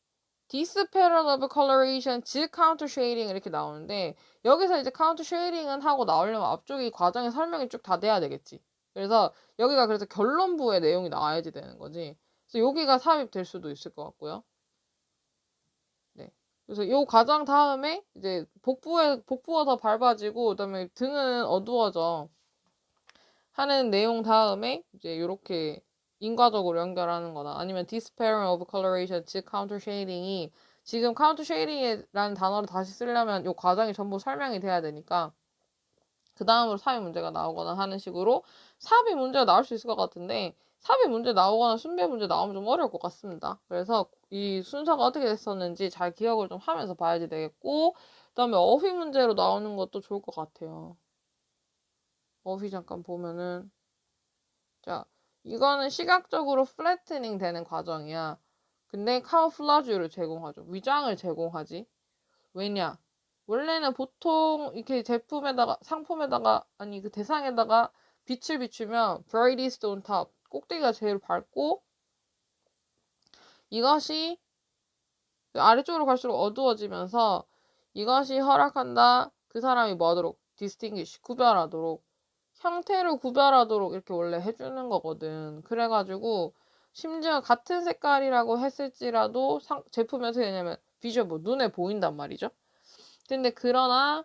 Speaker 1: disparate of coloration, 즉 counter shading 이렇게 나오는데 여기서 이제 counter shading은 하고 나오려면 앞쪽이 과정의 설명이 쭉 다 돼야 되겠지. 그래서 여기가 그래서 결론부의 내용이 나와야지 되는 거지. 그래서 여기가 삽입될 수도 있을 것 같고요. 네. 그래서 이 과정 다음에 이제 복부가 더 밝아지고 그다음에 등은 어두워져 하는 내용 다음에 이제 이렇게 인과적으로 연결하는 거나 아니면 disappearance of coloration, 즉 counter shading이 지금 counter shading이라는 단어를 다시 쓰려면 이 과정이 전부 설명이 돼야 되니까 그 다음으로 삽입 문제가 나오거나 하는 식으로 삽입 문제가 나올 수 있을 것 같은데 삽입 문제 나오거나 순배 문제 나오면 좀 어려울 것 같습니다. 그래서 이 순서가 어떻게 됐었는지 잘 기억을 좀 하면서 봐야지 되겠고 그 다음에 어휘 문제로 나오는 것도 좋을 것 같아요. 어휘 잠깐 보면은 자 이거는 시각적으로 플래트닝 되는 과정이야. 근데 카모플라주를 제공하죠. 위장을 제공하지. 왜냐? 원래는 보통 이렇게 제품에다가 상품에다가 아니 그 대상에다가 빛을 비추면 brightest on top 꼭대기가 제일 밝고 이것이 아래쪽으로 갈수록 어두워지면서 이것이 허락한다 그 사람이 뭐 하도록 distinguish 구별하도록 형태를 구별하도록 이렇게 원래 해주는 거거든. 그래가지고 심지어 같은 색깔이라고 했을지라도 제품이 어떻게 되냐면 비주얼 뭐 눈에 보인단 말이죠. 근데 그러나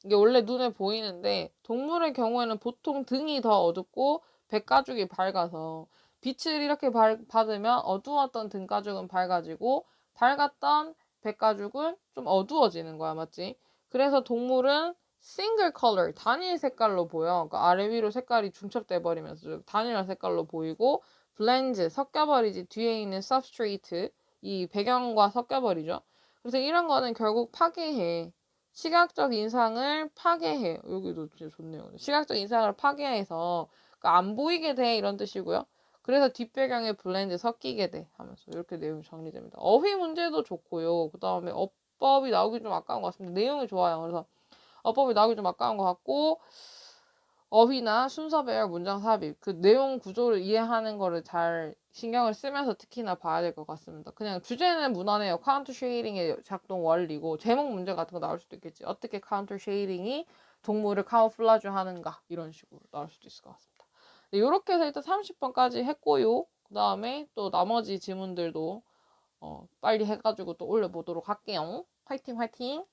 Speaker 1: 이게 원래 눈에 보이는데 동물의 경우에는 보통 등이 더 어둡고 백가죽이 밝아서 빛을 이렇게 받으면 어두웠던 등가죽은 밝아지고 밝았던 백가죽은 좀 어두워지는 거야, 맞지? 그래서 동물은 싱글 컬러, 단일 색깔로 보여. 그러니까 아래 위로 색깔이 중첩돼 버리면서 단일 색깔로 보이고 블렌즈 섞여버리지 뒤에 있는 substrate 이 배경과 섞여버리죠. 그래서 이런 거는 결국 파괴해. 시각적 인상을 파괴해. 여기도 진짜 좋네요. 시각적 인상을 파괴해서 그러니까 안 보이게 돼 이런 뜻이고요. 그래서 뒷배경에 블렌드 섞이게 돼 하면서 이렇게 내용이 정리됩니다. 어휘 문제도 좋고요. 그 다음에 어법이 나오기 좀 아까운 것 같습니다. 내용이 좋아요. 그래서 어법이 나오기 좀 아까운 것 같고 어휘나 순서 배열, 문장 삽입 그 내용 구조를 이해하는 거를 잘 신경을 쓰면서 특히나 봐야 될 것 같습니다. 그냥 주제는 무난해요. 카운터 쉐이딩의 작동 원리고 제목 문제 같은 거 나올 수도 있겠지. 어떻게 카운터 쉐이딩이 동물을 카모플라주 하는가 이런 식으로 나올 수도 있을 것 같습니다. 네, 이렇게 해서 일단 30번까지 했고요. 그 다음에 또 나머지 지문들도 빨리 해가지고 또 올려보도록 할게요. 화이팅 화이팅!